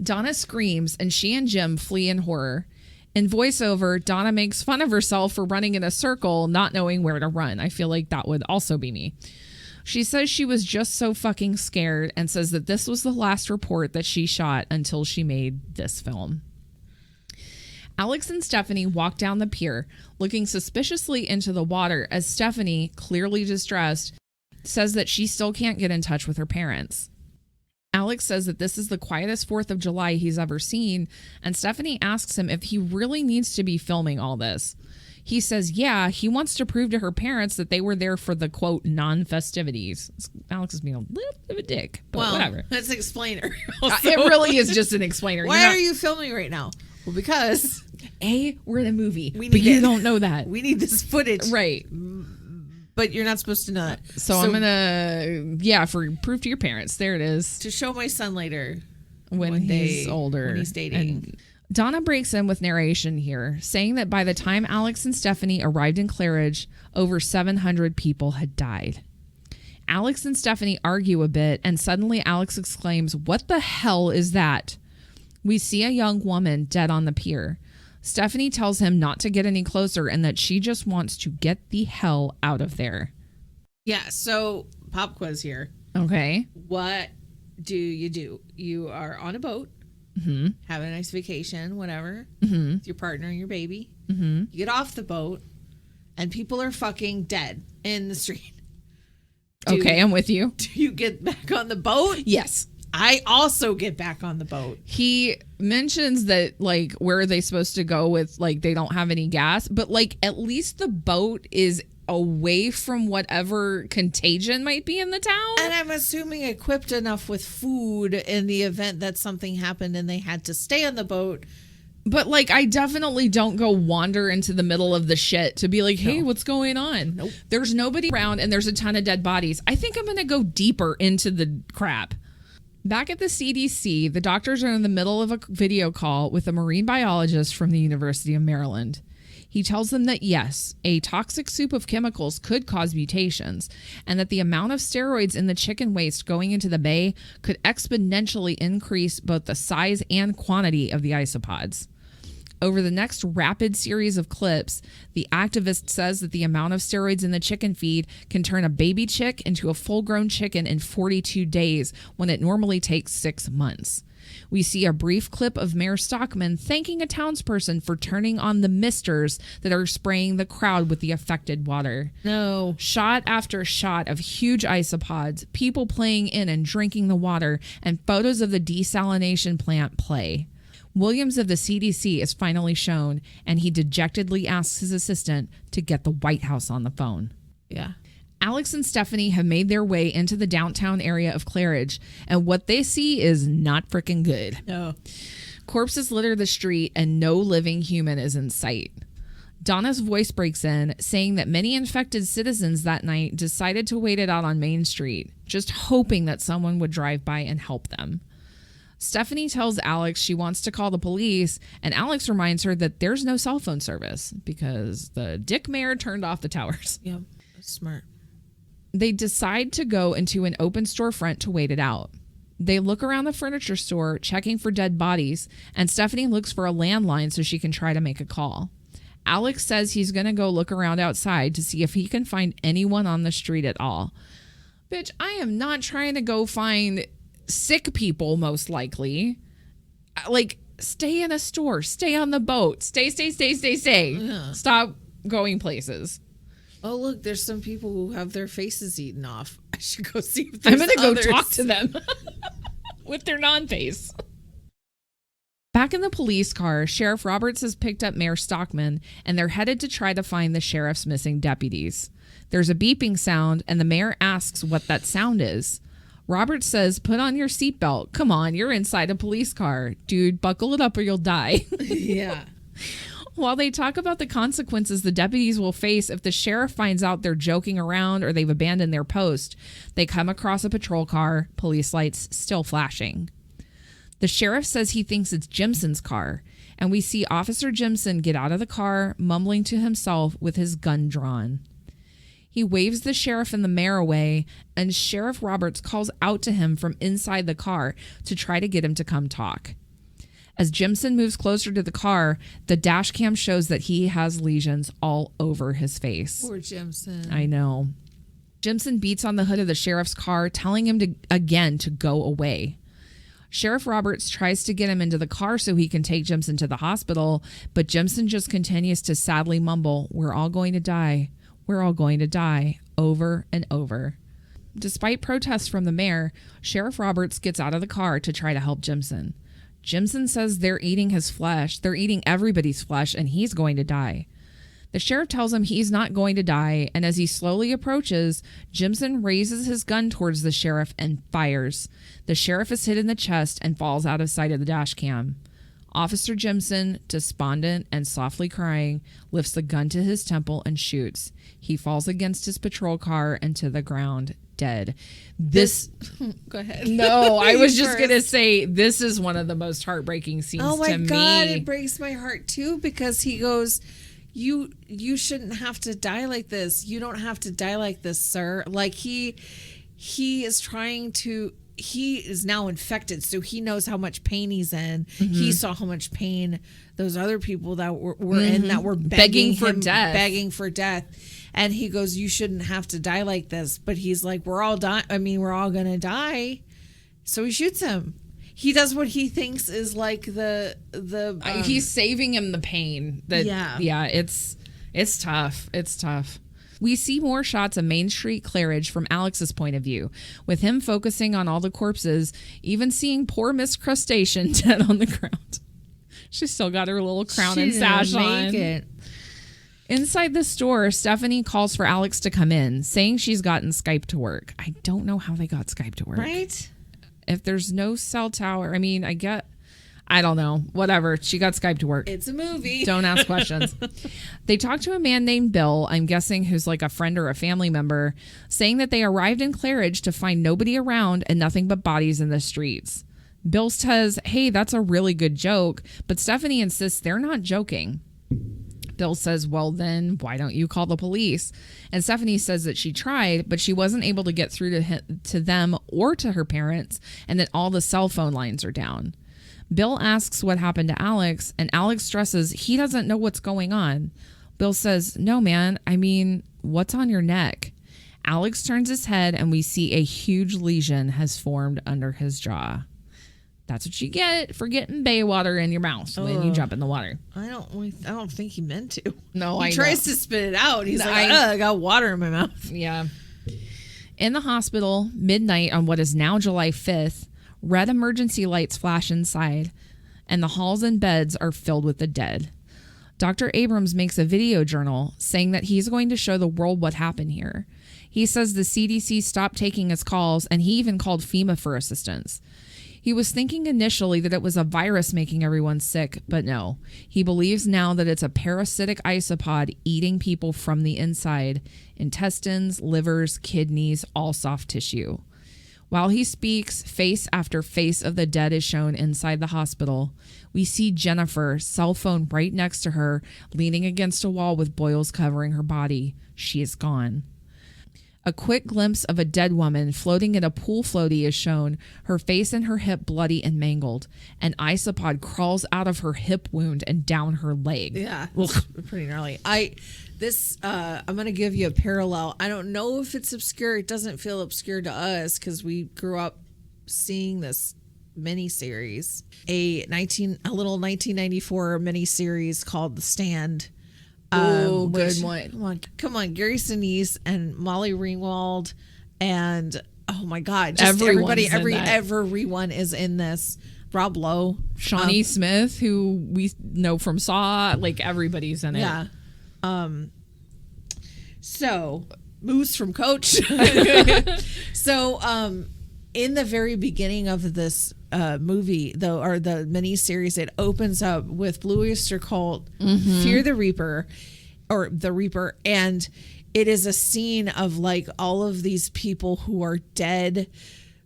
Donna screams, and she and Jim flee in horror. In voiceover, Donna makes fun of herself for running in a circle, not knowing where to run. I feel like that would also be me. She says she was just so fucking scared, and says that this was the last report that she shot until she made this film. Alex and Stephanie walk down the pier, looking suspiciously into the water as Stephanie, clearly distressed, says that she still can't get in touch with her parents. Alex says that this is the quietest 4th of July he's ever seen, and Stephanie asks him if he really needs to be filming all this. He says, yeah, he wants to prove to her parents that they were there for the, quote, non-festivities. Alex is being a little bit of a dick, but whatever. Let's explain her. It really is just an explainer. Why are you filming right now? Well, because... we're in a movie, but you don't know that. We need this footage. Right. But you're not supposed to know that. So I'm going to, for proof to your parents. There it is. To show my son later. When he's older. When he's dating. And Donna breaks in with narration here, saying that by the time Alex and Stephanie arrived in Claridge, over 700 people had died. Alex and Stephanie argue a bit, and suddenly Alex exclaims, "What the hell is that?" We see a young woman dead on the pier. Stephanie tells him not to get any closer and that she just wants to get the hell out of there. Yeah, so pop quiz here. Okay. What do? You are on a boat, having a nice vacation, whatever, with your partner and your baby. You get off the boat, and people are fucking dead in the street. Okay, I'm with you. Do you get back on the boat? Yes. I also get back on the boat. He mentions that, like, where are they supposed to go with, like, they don't have any gas, but, like, at least the boat is away from whatever contagion might be in the town. And I'm assuming equipped enough with food in the event that something happened and they had to stay on the boat. But, like, I definitely don't go wander into the middle of the shit to be like, hey, what's going on? Nope. There's nobody around and there's a ton of dead bodies. I think I'm going to go deeper into the crap. Back at the CDC, the doctors are in the middle of a video call with a marine biologist from the University of Maryland. He tells them that yes, a toxic soup of chemicals could cause mutations, and that the amount of steroids in the chicken waste going into the bay could exponentially increase both the size and quantity of the isopods. Over the next rapid series of clips, the activist says that the amount of steroids in the chicken feed can turn a baby chick into a full-grown chicken in 42 days when it normally takes 6 months. We see a brief clip of Mayor Stockman thanking a townsperson for turning on the misters that are spraying the crowd with the affected water. No. Shot after shot of huge isopods, people playing in and drinking the water, and photos of the desalination plant play. Williams of the CDC is finally shown, and he dejectedly asks his assistant to get the White House on the phone. Yeah. Alex and Stephanie have made their way into the downtown area of Claridge, and what they see is not freaking good. No. Corpses litter the street, and no living human is in sight. Donna's voice breaks in, saying that many infected citizens that night decided to wait it out on Main Street, just hoping that someone would drive by and help them. Stephanie tells Alex she wants to call the police, and Alex reminds her that there's no cell phone service because the dick mayor turned off the towers. Yep. Smart. They decide to go into an open storefront to wait it out. They look around the furniture store, checking for dead bodies, and Stephanie looks for a landline so she can try to make a call. Alex says he's going to go look around outside to see if he can find anyone on the street at all. Bitch, I am not trying to go find sick people, most likely. Like, stay in a store, stay on the boat, stay. Yeah. Stop going places. Oh, look, there's some people who have their faces eaten off. I should go see if there's I'm going to go others. talk to them with their non-face. Back in the police car, Sheriff Roberts has picked up Mayor Stockman, and they're headed to try to find the sheriff's missing deputies. There's a beeping sound, and the mayor asks what that sound is. Roberts says, "Put on your seatbelt. Come on, you're inside a police car. Dude, buckle it up or you'll die." Yeah. While they talk about the consequences the deputies will face if the sheriff finds out they're joking around or they've abandoned their post, they come across a patrol car, police lights still flashing. The sheriff says he thinks it's Jimson's car, and we see Officer Jimson get out of the car, mumbling to himself with his gun drawn. He waves the sheriff and the mayor away, and Sheriff Roberts calls out to him from inside the car to try to get him to come talk. As Jimson moves closer to the car, the dash cam shows that he has lesions all over his face. Poor Jimson. I know. Jimson beats on the hood of the sheriff's car, telling him to go away. Sheriff Roberts tries to get him into the car so he can take Jimson to the hospital, but Jimson just continues to sadly mumble, "We're all going to die. We're all going to die," over and over. Despite protests from the mayor, Sheriff Roberts gets out of the car to try to help Jimson. Jimson says they're eating his flesh. They're eating everybody's flesh, and he's going to die. The sheriff tells him he's not going to die, and as he slowly approaches, Jimson raises his gun towards the sheriff and fires. The sheriff is hit in the chest and falls out of sight of the dash cam. Officer Jimson, despondent and softly crying, lifts the gun to his temple and shoots. He falls against his patrol car and to the ground, dead. This Go ahead. No, I was just going to say this is one of the most heartbreaking scenes to me. Oh my God, it breaks my heart too, because he goes, you shouldn't have to die like this. You don't have to die like this, sir. Like he is trying to, he is now infected, so he knows how much pain he's in. Mm-hmm. He saw how much pain those other people that were in that were begging for death. And he goes, "You shouldn't have to die like this." But he's like, we're all going to die. So he shoots him. He does what he thinks is like he's saving him the pain. Yeah, it's tough. It's tough. We see more shots of Main Street Claridge from Alex's point of view, with him focusing on all the corpses, even seeing poor Miss Crustacean dead on the ground. She's still got her little crown and sash on. Inside the store, Stephanie calls for Alex to come in, saying she's gotten Skype to work. I don't know how they got Skype to work. Right? If there's no cell tower, I don't know. Whatever. She got Skype to work. It's a movie. Don't ask questions. They talked to a man named Bill, I'm guessing who's like a friend or a family member, saying that they arrived in Claridge to find nobody around and nothing but bodies in the streets. Bill says, "Hey, that's a really good joke," but Stephanie insists they're not joking. Bill says, "Well, then why don't you call the police?" And Stephanie says that she tried, but she wasn't able to get through to them or to her parents, and that all the cell phone lines are down. Bill asks what happened to Alex, and Alex stresses he doesn't know what's going on. Bill says, "No, man, what's on your neck?" Alex turns his head, and we see a huge lesion has formed under his jaw. That's what you get for getting bay water in your mouth when you jump in the water. I don't think he meant to. No, he tries to spit it out. He's like, I got water in my mouth. Yeah. In the hospital, midnight on what is now July 5th, red emergency lights flash inside, and the halls and beds are filled with the dead. Dr. Abrams makes a video journal saying that he's going to show the world what happened here. He says the CDC stopped taking his calls, and he even called FEMA for assistance. He was thinking initially that it was a virus making everyone sick, but no. He believes now that it's a parasitic isopod eating people from the inside, intestines, livers, kidneys, all soft tissue. While he speaks, face after face of the dead is shown inside the hospital. We see Jennifer, cell phone right next to her, leaning against a wall with boils covering her body. She is gone. A quick glimpse of a dead woman floating in a pool floaty is shown, her face and her hip bloody and mangled. An isopod crawls out of her hip wound and down her leg. Yeah, pretty gnarly. I'm going to give you a parallel. I don't know if it's obscure. It doesn't feel obscure to us because we grew up seeing this miniseries. A little 1994 miniseries called The Stand. Oh, good one. Come on. Gary Sinise and Molly Ringwald and oh my God, just everybody, everyone is in this. Rob Lowe, Shawnee Smith, who we know from Saw, like everybody's in it. Yeah. So Moose from Coach. So, in the very beginning of this movie, though, or the miniseries, it opens up with Blue Oyster Cult, Fear the Reaper, and it is a scene of like all of these people who are dead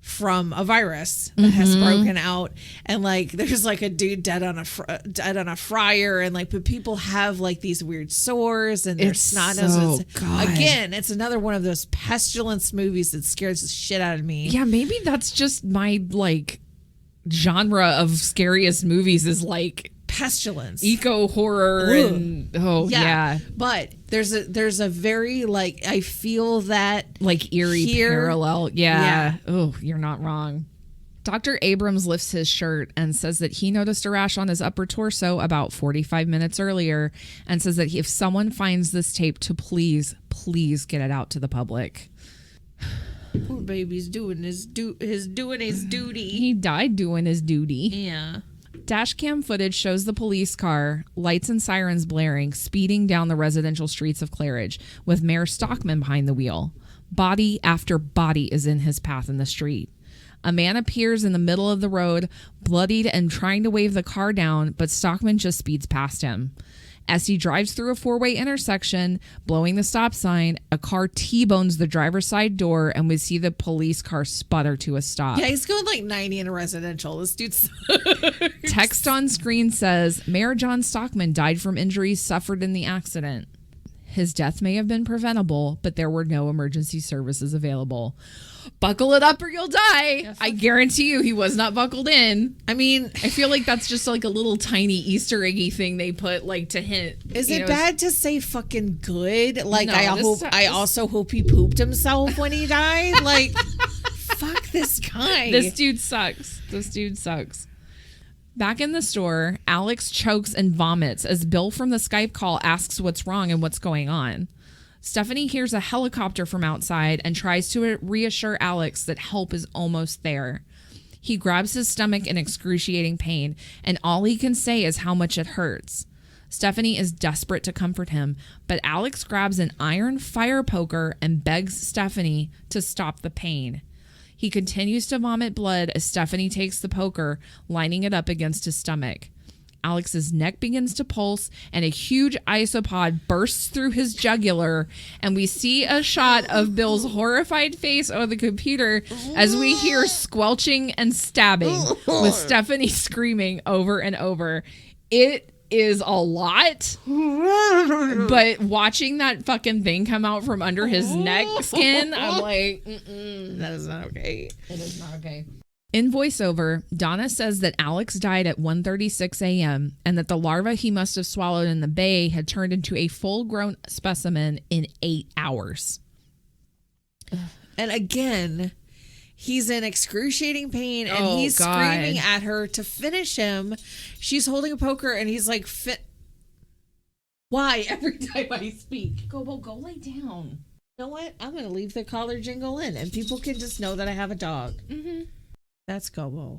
from a virus that has broken out, and like there's like a dude dead on a fryer, and like but people have like these weird sores and their snot noses. Again, it's another one of those pestilence movies that scares the shit out of me. Yeah, maybe that's just my like genre of scariest movies is like pestilence, eco horror, and yeah. But there's a very like I feel that like eerie parallel. Yeah. Oh, you're not wrong. Dr. Abrams lifts his shirt and says that he noticed a rash on his upper torso about 45 minutes earlier, and says that if someone finds this tape, to please get it out to the public. Poor baby's doing his duty. He died doing his duty. Yeah. Dashcam footage shows the police car, lights and sirens blaring, speeding down the residential streets of Claridge, with Mayor Stockman behind the wheel. Body after body is in his path in the street. A man appears in the middle of the road, bloodied and trying to wave the car down, but Stockman just speeds past him. As he drives through a four-way intersection, blowing the stop sign, a car T-bones the driver's side door, and we see the police car sputter to a stop. Yeah, he's going like 90 in a residential. This dude's... Text on screen says, Mayor John Stockman died from injuries suffered in the accident. His death may have been preventable, but there were no emergency services available. Buckle it up or you'll die. Yes, I guarantee you he was not buckled in. I mean, I feel like that's just like a little tiny Easter eggy thing they put like to hint. Is it bad to say fucking good? Like, no, I also hope he pooped himself when he died. Like, fuck this guy. This dude sucks. Back in the store, Alex chokes and vomits as Bill from the Skype call asks what's wrong and what's going on. Stephanie hears a helicopter from outside and tries to reassure Alex that help is almost there. He grabs his stomach in excruciating pain, and all he can say is how much it hurts. Stephanie is desperate to comfort him, but Alex grabs an iron fire poker and begs Stephanie to stop the pain. He continues to vomit blood as Stephanie takes the poker, lining it up against his stomach. Alex's neck begins to pulse, and a huge isopod bursts through his jugular, and we see a shot of Bill's horrified face on the computer as we hear squelching and stabbing, with Stephanie screaming over and over. It is a lot, but watching that fucking thing come out from under his neck skin, I'm like, that is not okay. It is not okay. In voiceover, Donna says that Alex died at 1:36 a.m. and that the larva he must have swallowed in the bay had turned into a full-grown specimen in 8 hours. And again, He's in excruciating pain, and Oh, he's God. screaming at her to finish him. She's holding a poker, and he's like, why every time I speak? Go lay down. You know what? I'm going to leave the collar jingle in, and people can just know that I have a dog. Mm-hmm. That's Gobo.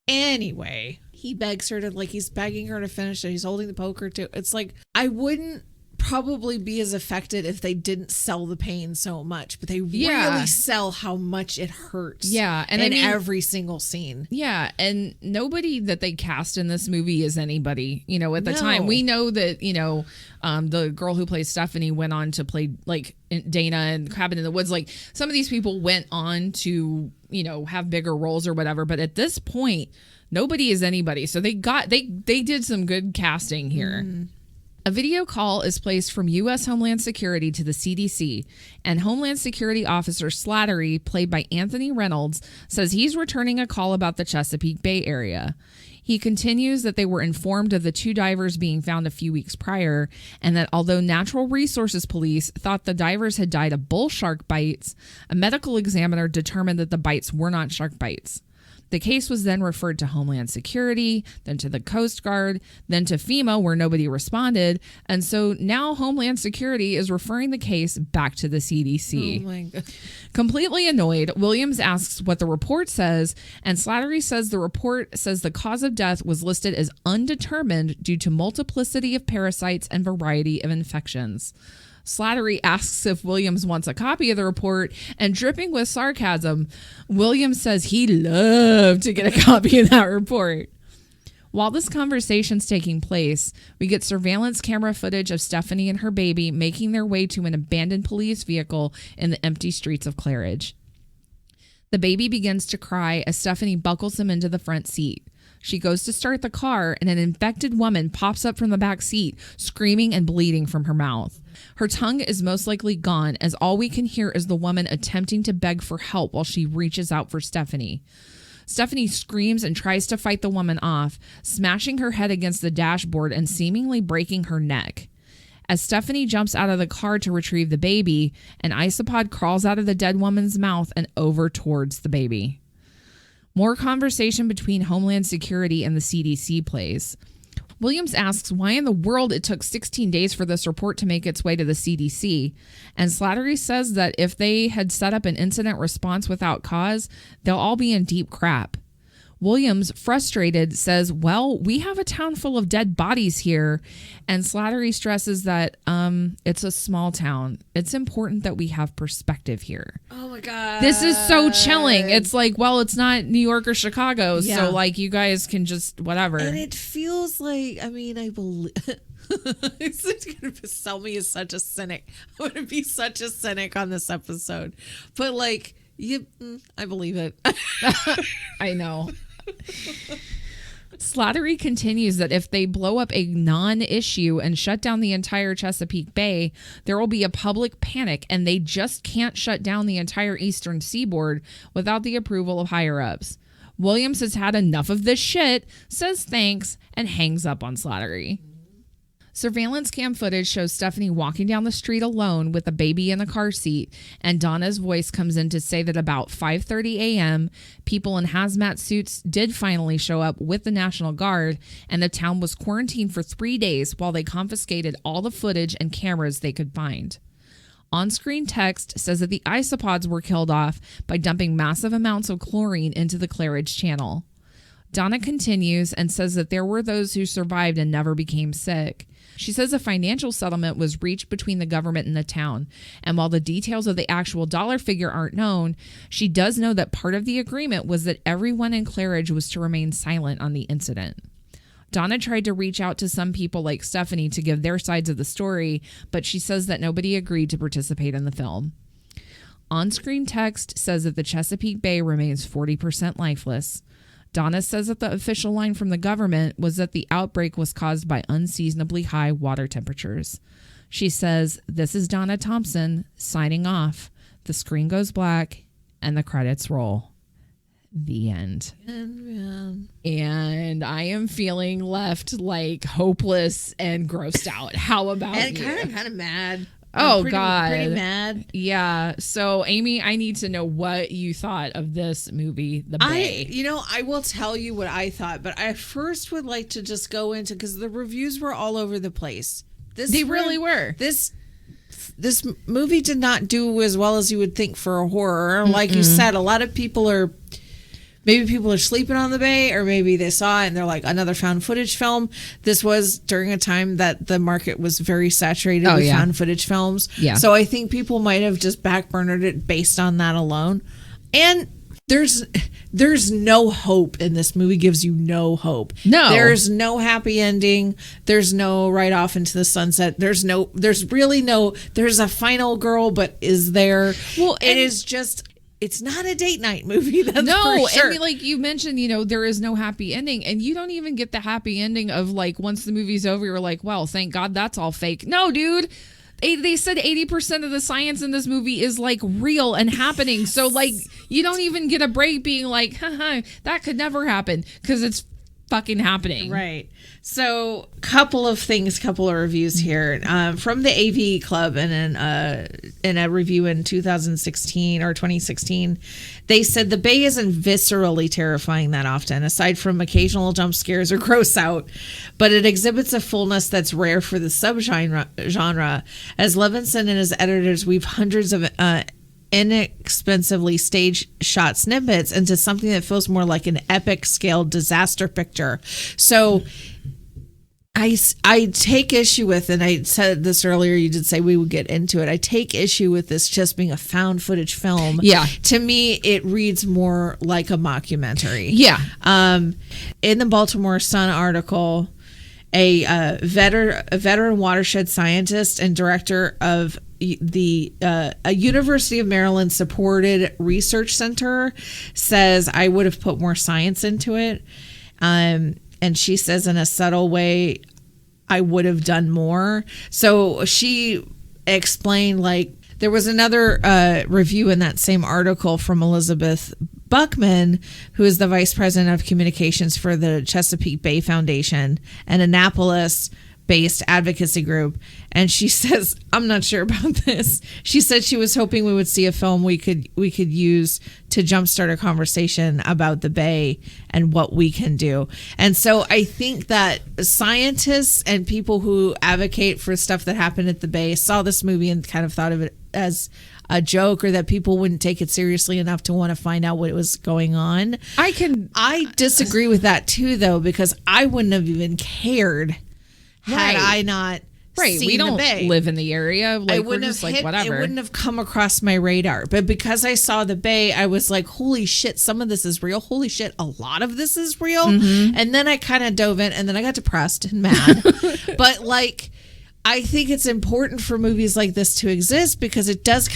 Anyway, he begs her to, like, he's begging her to finish it. He's holding the poker too. It's like, I wouldn't probably be as affected if they didn't sell the pain so much, but they really sell how much it hurts. Yeah, and in I mean, every single scene. Yeah, and nobody that they cast in this movie is anybody. You know, at the time, we know that the girl who plays Stephanie went on to play like Dana and Cabin in the Woods. Like some of these people went on to have bigger roles or whatever. But at this point, nobody is anybody. So they did some good casting here. A video call is placed from U.S. Homeland Security to the CDC, and Homeland Security Officer Slattery, played by Anthony Reynolds, says he's returning a call about the Chesapeake Bay area. He continues that they were informed of the 2 divers being found a few weeks prior, and that although Natural Resources Police thought the divers had died of bull shark bites, a medical examiner determined that the bites were not shark bites. The case was then referred to Homeland Security, then to the Coast Guard, then to FEMA, where nobody responded. And so now Homeland Security is referring the case back to the CDC. Oh my God. Completely annoyed, Williams asks what the report says, and Slattery says the report says the cause of death was listed as undetermined due to multiplicity of parasites and variety of infections. Slattery asks if Williams wants a copy of the report, and dripping with sarcasm, Williams says he'd love to get a copy of that report. While this conversation's taking place, we get surveillance camera footage of Stephanie and her baby making their way to an abandoned police vehicle in the empty streets of Claridge. The baby begins to cry as Stephanie buckles him into the front seat. She goes to start the car, and an infected woman pops up from the back seat, screaming and bleeding from her mouth. Her tongue is most likely gone, as all we can hear is the woman attempting to beg for help while she reaches out for Stephanie. Stephanie screams and tries to fight the woman off, smashing her head against the dashboard and seemingly breaking her neck. As Stephanie jumps out of the car to retrieve the baby, an isopod crawls out of the dead woman's mouth and over towards the baby. More conversation between Homeland Security and the CDC plays. Williams asks why in the world it took 16 days for this report to make its way to the CDC, and Slattery says that if they had set up an incident response without cause, they'll all be in deep crap. Williams, frustrated, says, well, we have a town full of dead bodies here, and Slattery stresses that it's a small town. It's important that we have perspective here. Oh my God. This is so chilling. It's like, well, it's not New York or Chicago, Yeah. so like you guys can just whatever. And it feels like, I mean, I believe... It's going to sell me as such a cynic. I'm going to be such a cynic on this episode. But like, I believe it. I know. Slattery continues that if they blow up a non-issue and shut down the entire Chesapeake Bay, there will be a public panic, and they just can't shut down the entire eastern seaboard without the approval of higher-ups. Williams has had enough of this shit, says thanks, and hangs up on Slattery. Surveillance cam footage shows Stephanie walking down the street alone with a baby in the car seat, and Donna's voice comes in to say that about 5:30 a.m., people in hazmat suits did finally show up with the National Guard, and the town was quarantined for 3 days while they confiscated all the footage and cameras they could find. On-screen text says that the isopods were killed off by dumping massive amounts of chlorine into the Claridge Channel. Donna continues and says that there were those who survived and never became sick. She says a financial settlement was reached between the government and the town, and while the details of the actual dollar figure aren't known, she does know that part of the agreement was that everyone in Claridge was to remain silent on the incident. Donna tried to reach out to some people like Stephanie to give their sides of the story, but she says that nobody agreed to participate in the film. On-screen text says that the Chesapeake Bay remains 40% lifeless. Donna says that the official line from the government was that the outbreak was caused by unseasonably high water temperatures. She says, "This is Donna Thompson signing off." The screen goes black and the credits roll. The end. And I am feeling left like hopeless and grossed out. How about and you? kind of mad. Oh, pretty, God. pretty mad. Yeah. So, Amy, I need to know what you thought of this movie, The Bay. I will tell you what I thought, but I first would like to just go into, because the reviews were all over the place. They really were. This movie did not do as well as you would think for a horror. Like you said, a lot of people are sleeping on the Bay, or maybe they saw it and they're like, another found footage film. This was during a time that the market was very saturated with found footage films. Yeah. So I think people might have just backburnered it based on that alone. And there's no hope in this movie. Gives you no hope. No. There's no happy ending. There's no right off into the sunset. There's a final girl, but is there? Well, it's not a date night movie. That's no, for sure. and like you mentioned, there is no happy ending, and you don't even get the happy ending of like once the movie's over, you're like, well, thank God that's all fake. No, dude. They said 80% of the science in this movie is like real and happening. So like you don't even get a break being like, haha, that could never happen, because it's fucking happening. Right. So couple of reviews here from the AV Club, and in a review in 2016, they said the Bay isn't viscerally terrifying that often, aside from occasional jump scares or gross out, but it exhibits a fullness that's rare for the subgenre, as Levinson and his editors weave hundreds of inexpensively stage shot snippets into something that feels more like an epic scale disaster picture. So I take issue with, and I said this earlier, you did say we would get into it, I take issue with this just being a found footage film. Yeah. To me, it reads more like a mockumentary. Yeah. In the Baltimore Sun article, a veteran watershed scientist and director of a University of Maryland supported research center says, I would have put more science into it. And she says, in a subtle way, I would have done more. So she explained, like, there was another review in that same article from Elizabeth Buckman, who is the vice president of communications for the Chesapeake Bay Foundation, an Annapolis-based advocacy group. And she says, I'm not sure about this. She said she was hoping we would see a film we could use to jumpstart a conversation about the Bay and what we can do. And so I think that scientists and people who advocate for stuff that happened at the Bay saw this movie and kind of thought of it as a joke, or that people wouldn't take it seriously enough to want to find out what was going on. I disagree with that too, though, because I wouldn't have even cared had I not seen we don't the Bay. live in the area. Like, we're just like, whatever. It wouldn't have come across my radar. But because I saw the Bay, I was like, holy shit, some of this is real. Holy shit, a lot of this is real. Mm-hmm. And then I kind of dove in, and then I got depressed and mad. But like, I think it's important for movies like this to exist, because it does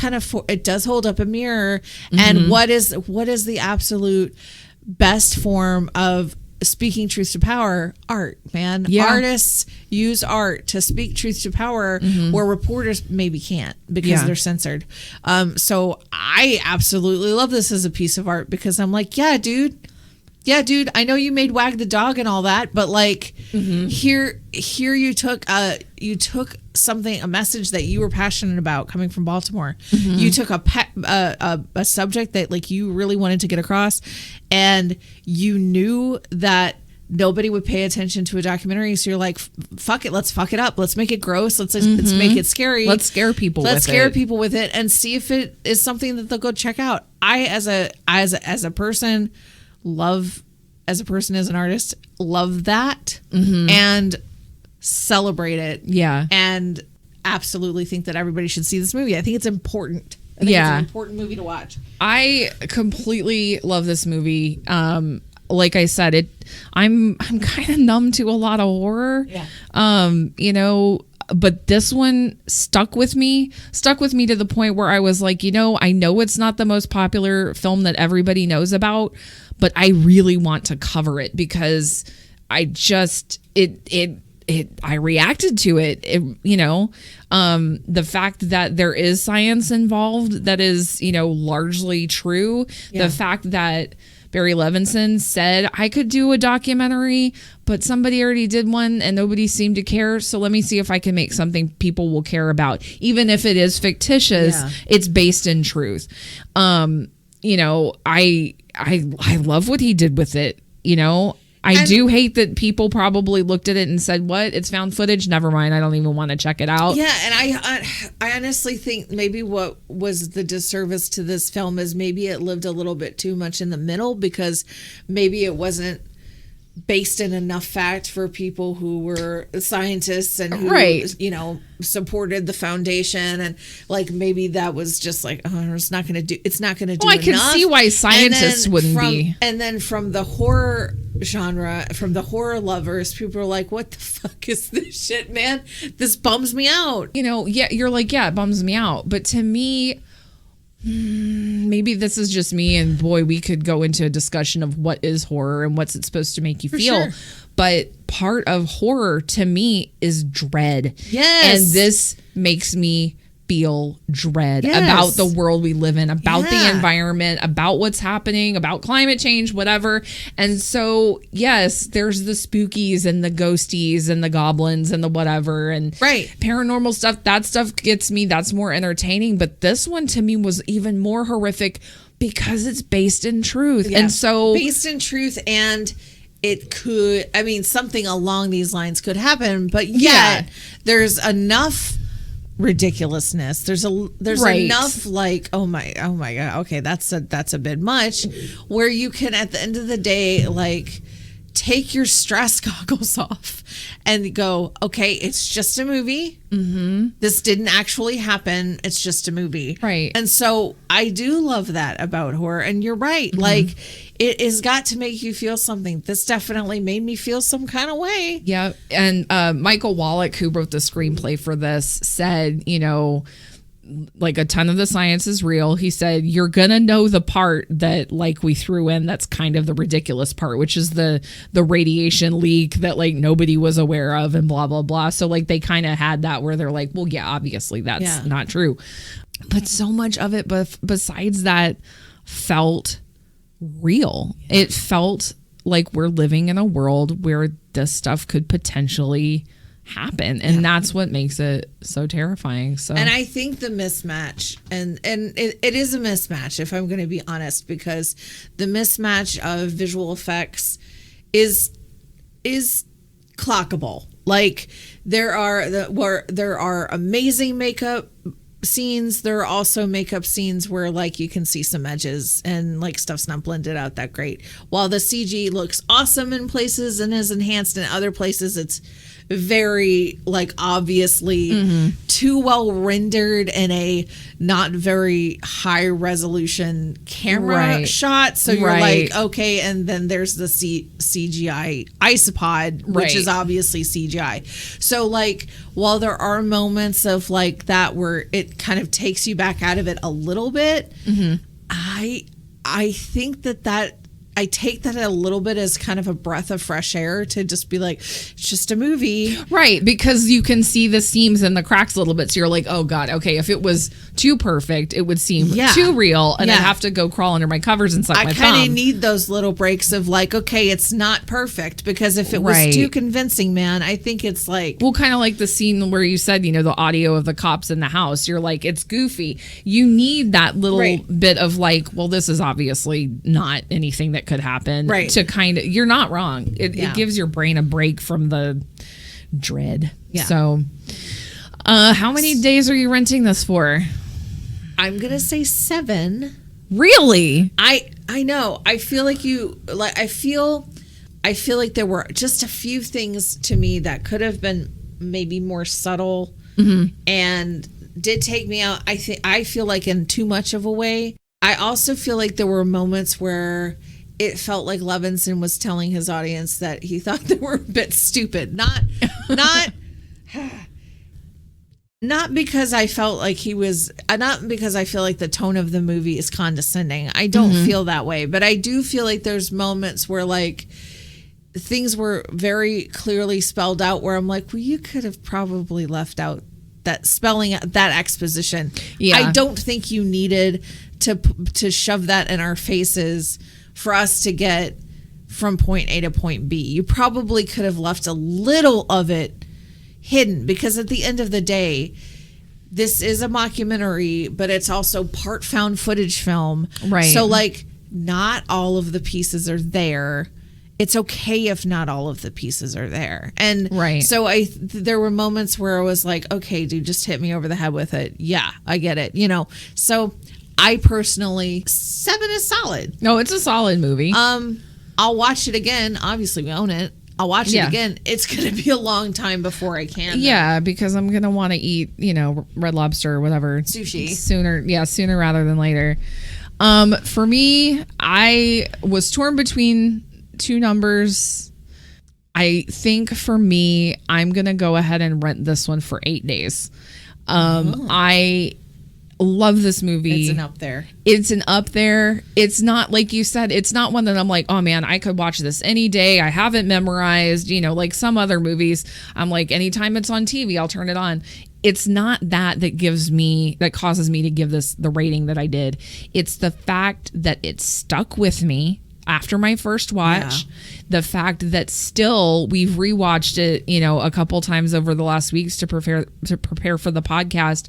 it does hold up a mirror. Mm-hmm. And what is the absolute best form of speaking truth to power? Art, man. Yeah. Artists use art to speak truth to power, where reporters maybe can't because they're censored. So I absolutely love this as a piece of art, because I'm like, yeah, dude, I know you made Wag the Dog and all that, but like, here you took something, a message that you were passionate about coming from Baltimore. You took a subject that like you really wanted to get across, and you knew that nobody would pay attention to a documentary, so you're like, fuck it, let's fuck it up, let's make it gross, let's make it scary, let's scare people with it and see if it is something that they'll go check out. I as a person, as an artist, love that, and celebrate it. Yeah. And absolutely think that everybody should see this movie. I think it's important. I think it's an important movie to watch. I completely love this movie. Like I said, I'm kind of numb to a lot of horror. Yeah. But this one stuck with me to the point where I was like, I know it's not the most popular film that everybody knows about, but I really want to cover it, because I just, I reacted to it. The fact that there is science involved that is, largely true. Yeah. The fact that Barry Levinson said, I could do a documentary, but somebody already did one and nobody seemed to care. So let me see if I can make something people will care about. Even if it is fictitious, it's based in truth. You know, I love what he did with it. You know, I do hate that people probably looked at it and said, what? It's found footage? Never mind. I don't even want to check it out. Yeah. And I honestly think maybe what was the disservice to this film is maybe it lived a little bit too much in the middle, because maybe it wasn't based in enough fact for people who were scientists and who, you know, supported the foundation, and like maybe that was just like, oh, it's not going to do Well, I can see why scientists wouldn't be. And then from the horror genre, from the horror lovers, people are like, what the fuck is this shit, man? This bums me out. You know, yeah, you're like, yeah, it bums me out. But to me, maybe this is just me, and boy, we could go into a discussion of what is horror and what's it supposed to make you feel. Sure. But part of horror to me is dread. Yes. And this makes me feel dread about the world we live in, about the environment, about what's happening, about climate change, whatever. And so, yes, there's the spookies and the ghosties and the goblins and the whatever and paranormal stuff. That stuff gets me. That's more entertaining. But this one to me was even more horrific because it's based in truth. Yeah. And so based in truth, and it could, I mean, something along these lines could happen, but yet there's enough ridiculousness. There's enough like, oh my god, okay, that's a bit much, where you can at the end of the day like take your stress goggles off and go, okay, it's just a movie. This didn't actually happen. It's just a movie. Right. And so I do love that about horror. And you're right. Like, it has got to make you feel something. This definitely made me feel some kind of way. Yeah. And Michael Wallach, who wrote the screenplay for this, said, you know, like a ton of the science is real. He said, you're going to know the part that like we threw in that's kind of the ridiculous part, which is the radiation leak that like nobody was aware of and blah, blah, blah. So like they kind of had that where they're like, well, yeah, obviously that's not true. But so much of it, but besides that, felt real. It felt like we're living in a world where this stuff could potentially happen, and that's what makes it so terrifying. So, and I think the mismatch, and it is a mismatch, if I'm going to be honest, because the mismatch of visual effects is clockable. Like there are amazing makeup scenes. There are also makeup scenes where like you can see some edges and like stuff's not blended out that great. While the CG looks awesome in places and is enhanced in other places, it's very like obviously too well rendered in a not very high resolution camera shot. So you're like, okay, and then there's the CGI isopod, which is obviously CGI. So like while there are moments of like that where it kind of takes you back out of it a little bit, I think that I take that a little bit as kind of a breath of fresh air to just be like, it's just a movie. Right, because you can see the seams and the cracks a little bit. So you're like, oh God, okay, if it was too perfect, it would seem too real. And I'd have to go crawl under my covers and suck my thumb. I kind of need those little breaks of like, okay, it's not perfect. Because if it was too convincing, man, I think it's like... Well, kind of like the scene where you said, you know, the audio of the cops in the house. You're like, it's goofy. You need that little bit of like, well, this is obviously not anything that could happen, to kind of, you're not wrong. It gives your brain a break from the dread. So how many days are you renting this for? I'm gonna say 7. Really? I know. I feel like I feel like there were just a few things to me that could have been maybe more subtle and did take me out. I feel like in too much of a way. I also feel like there were moments where it felt like Levinson was telling his audience that he thought they were a bit stupid. Not because I felt like he was, not because I feel like the tone of the movie is condescending. I don't feel that way, but I do feel like there's moments where like things were very clearly spelled out where I'm like, well, you could have probably left out that spelling, that exposition. I don't think you needed to shove that in our faces for us to get from point A to point B. You probably could have left a little of it hidden, because at the end of the day, this is a mockumentary, but it's also part found footage film. Right. So like not all of the pieces are there. It's okay if not all of the pieces are there. And right. So there were moments where I was like, okay, dude, just hit me over the head with it. Yeah, I get it. You know, so I personally, 7 is solid. No, it's a solid movie. I'll watch it again. Obviously, we own it. I'll watch it again. It's going to be a long time before I can. Yeah, because I'm going to want to eat, you know, Red Lobster or whatever. Sushi. Sooner rather than later. For me, I was torn between two numbers. I think for me, I'm going to go ahead and rent this one for 8 days. I love this movie. It's an up there. It's not, like you said, it's not one that I'm like, oh man, I could watch this any day. I have it memorized, you know, like some other movies. I'm like, anytime it's on TV, I'll turn it on. It's not that causes me to give this the rating that I did. It's the fact that it stuck with me after my first watch. The fact that still we've rewatched it, you know, a couple times over the last weeks to prepare for the podcast.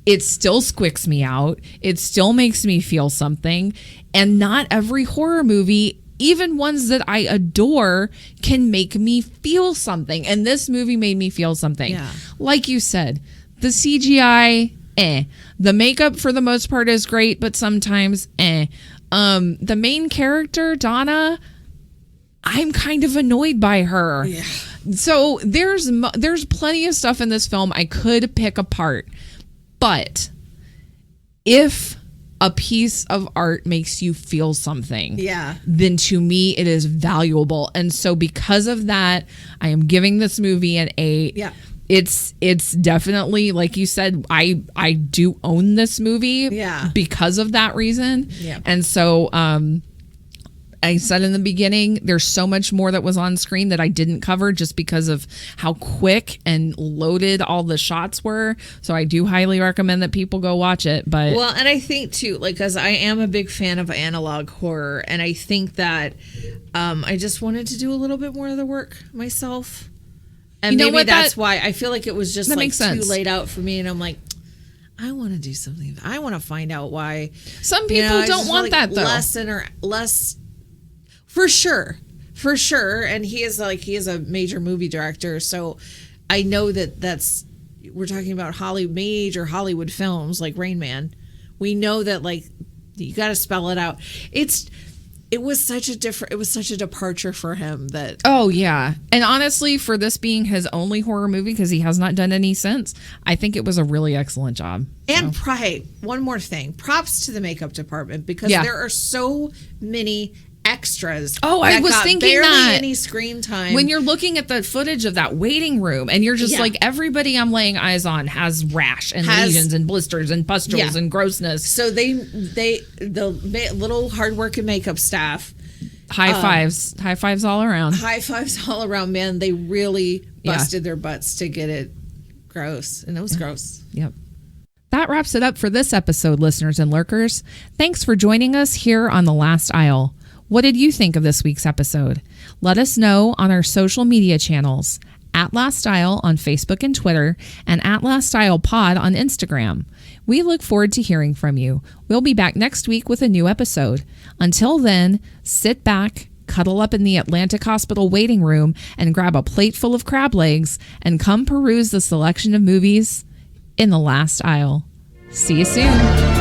It still squicks me out. It still makes me feel something. And not every horror movie, even ones that I adore, can make me feel something. And this movie made me feel something. Yeah. Like you said, the CGI, The makeup for the most part is great, but sometimes, The main character, Donna, I'm kind of annoyed by her. Yeah. So there's plenty of stuff in this film I could pick apart. But if a piece of art makes you feel something, then to me it is valuable. And so because of that, I am giving this movie an 8. Yeah. It's definitely, like you said, I do own this movie because of that reason. Yeah. And so I said in the beginning, there's so much more that was on screen that I didn't cover just because of how quick and loaded all the shots were. So I do highly recommend that people go watch it. But well, and I think too, like, because I am a big fan of analog horror, and I think that I just wanted to do a little bit more of the work myself. And maybe that's why I feel like it was just like too laid out for me. And I'm like, I want to do something. I want to find out why. Some people don't want that though. Less. For sure. And he is a major movie director. So I know that's, we're talking about major Hollywood films like Rain Man. We know that, like, you got to spell it out. It was such a departure for him that. Oh yeah. And honestly, for this being his only horror movie, because he has not done any since, I think it was a really excellent job. And one more thing, props to the makeup department, because there are so many extras. Oh, I was thinking barely that any screen time. When you're looking at the footage of that waiting room, and you're just like, everybody I'm laying eyes on has rash and lesions and blisters and pustules and grossness. So the little hard work and makeup staff, high fives all around. High fives all around, man. They really busted their butts to get it gross, and it was gross. Yep. That wraps it up for this episode, listeners and lurkers. Thanks for joining us here on The Last Aisle. What did you think of this week's episode? Let us know on our social media channels, @LastAisle on Facebook and Twitter, and @LastAislePod on Instagram. We look forward to hearing from you. We'll be back next week with a new episode. Until then, sit back, cuddle up in the Atlantic Hospital waiting room, and grab a plate full of crab legs, and come peruse the selection of movies in The Last Aisle. See you soon.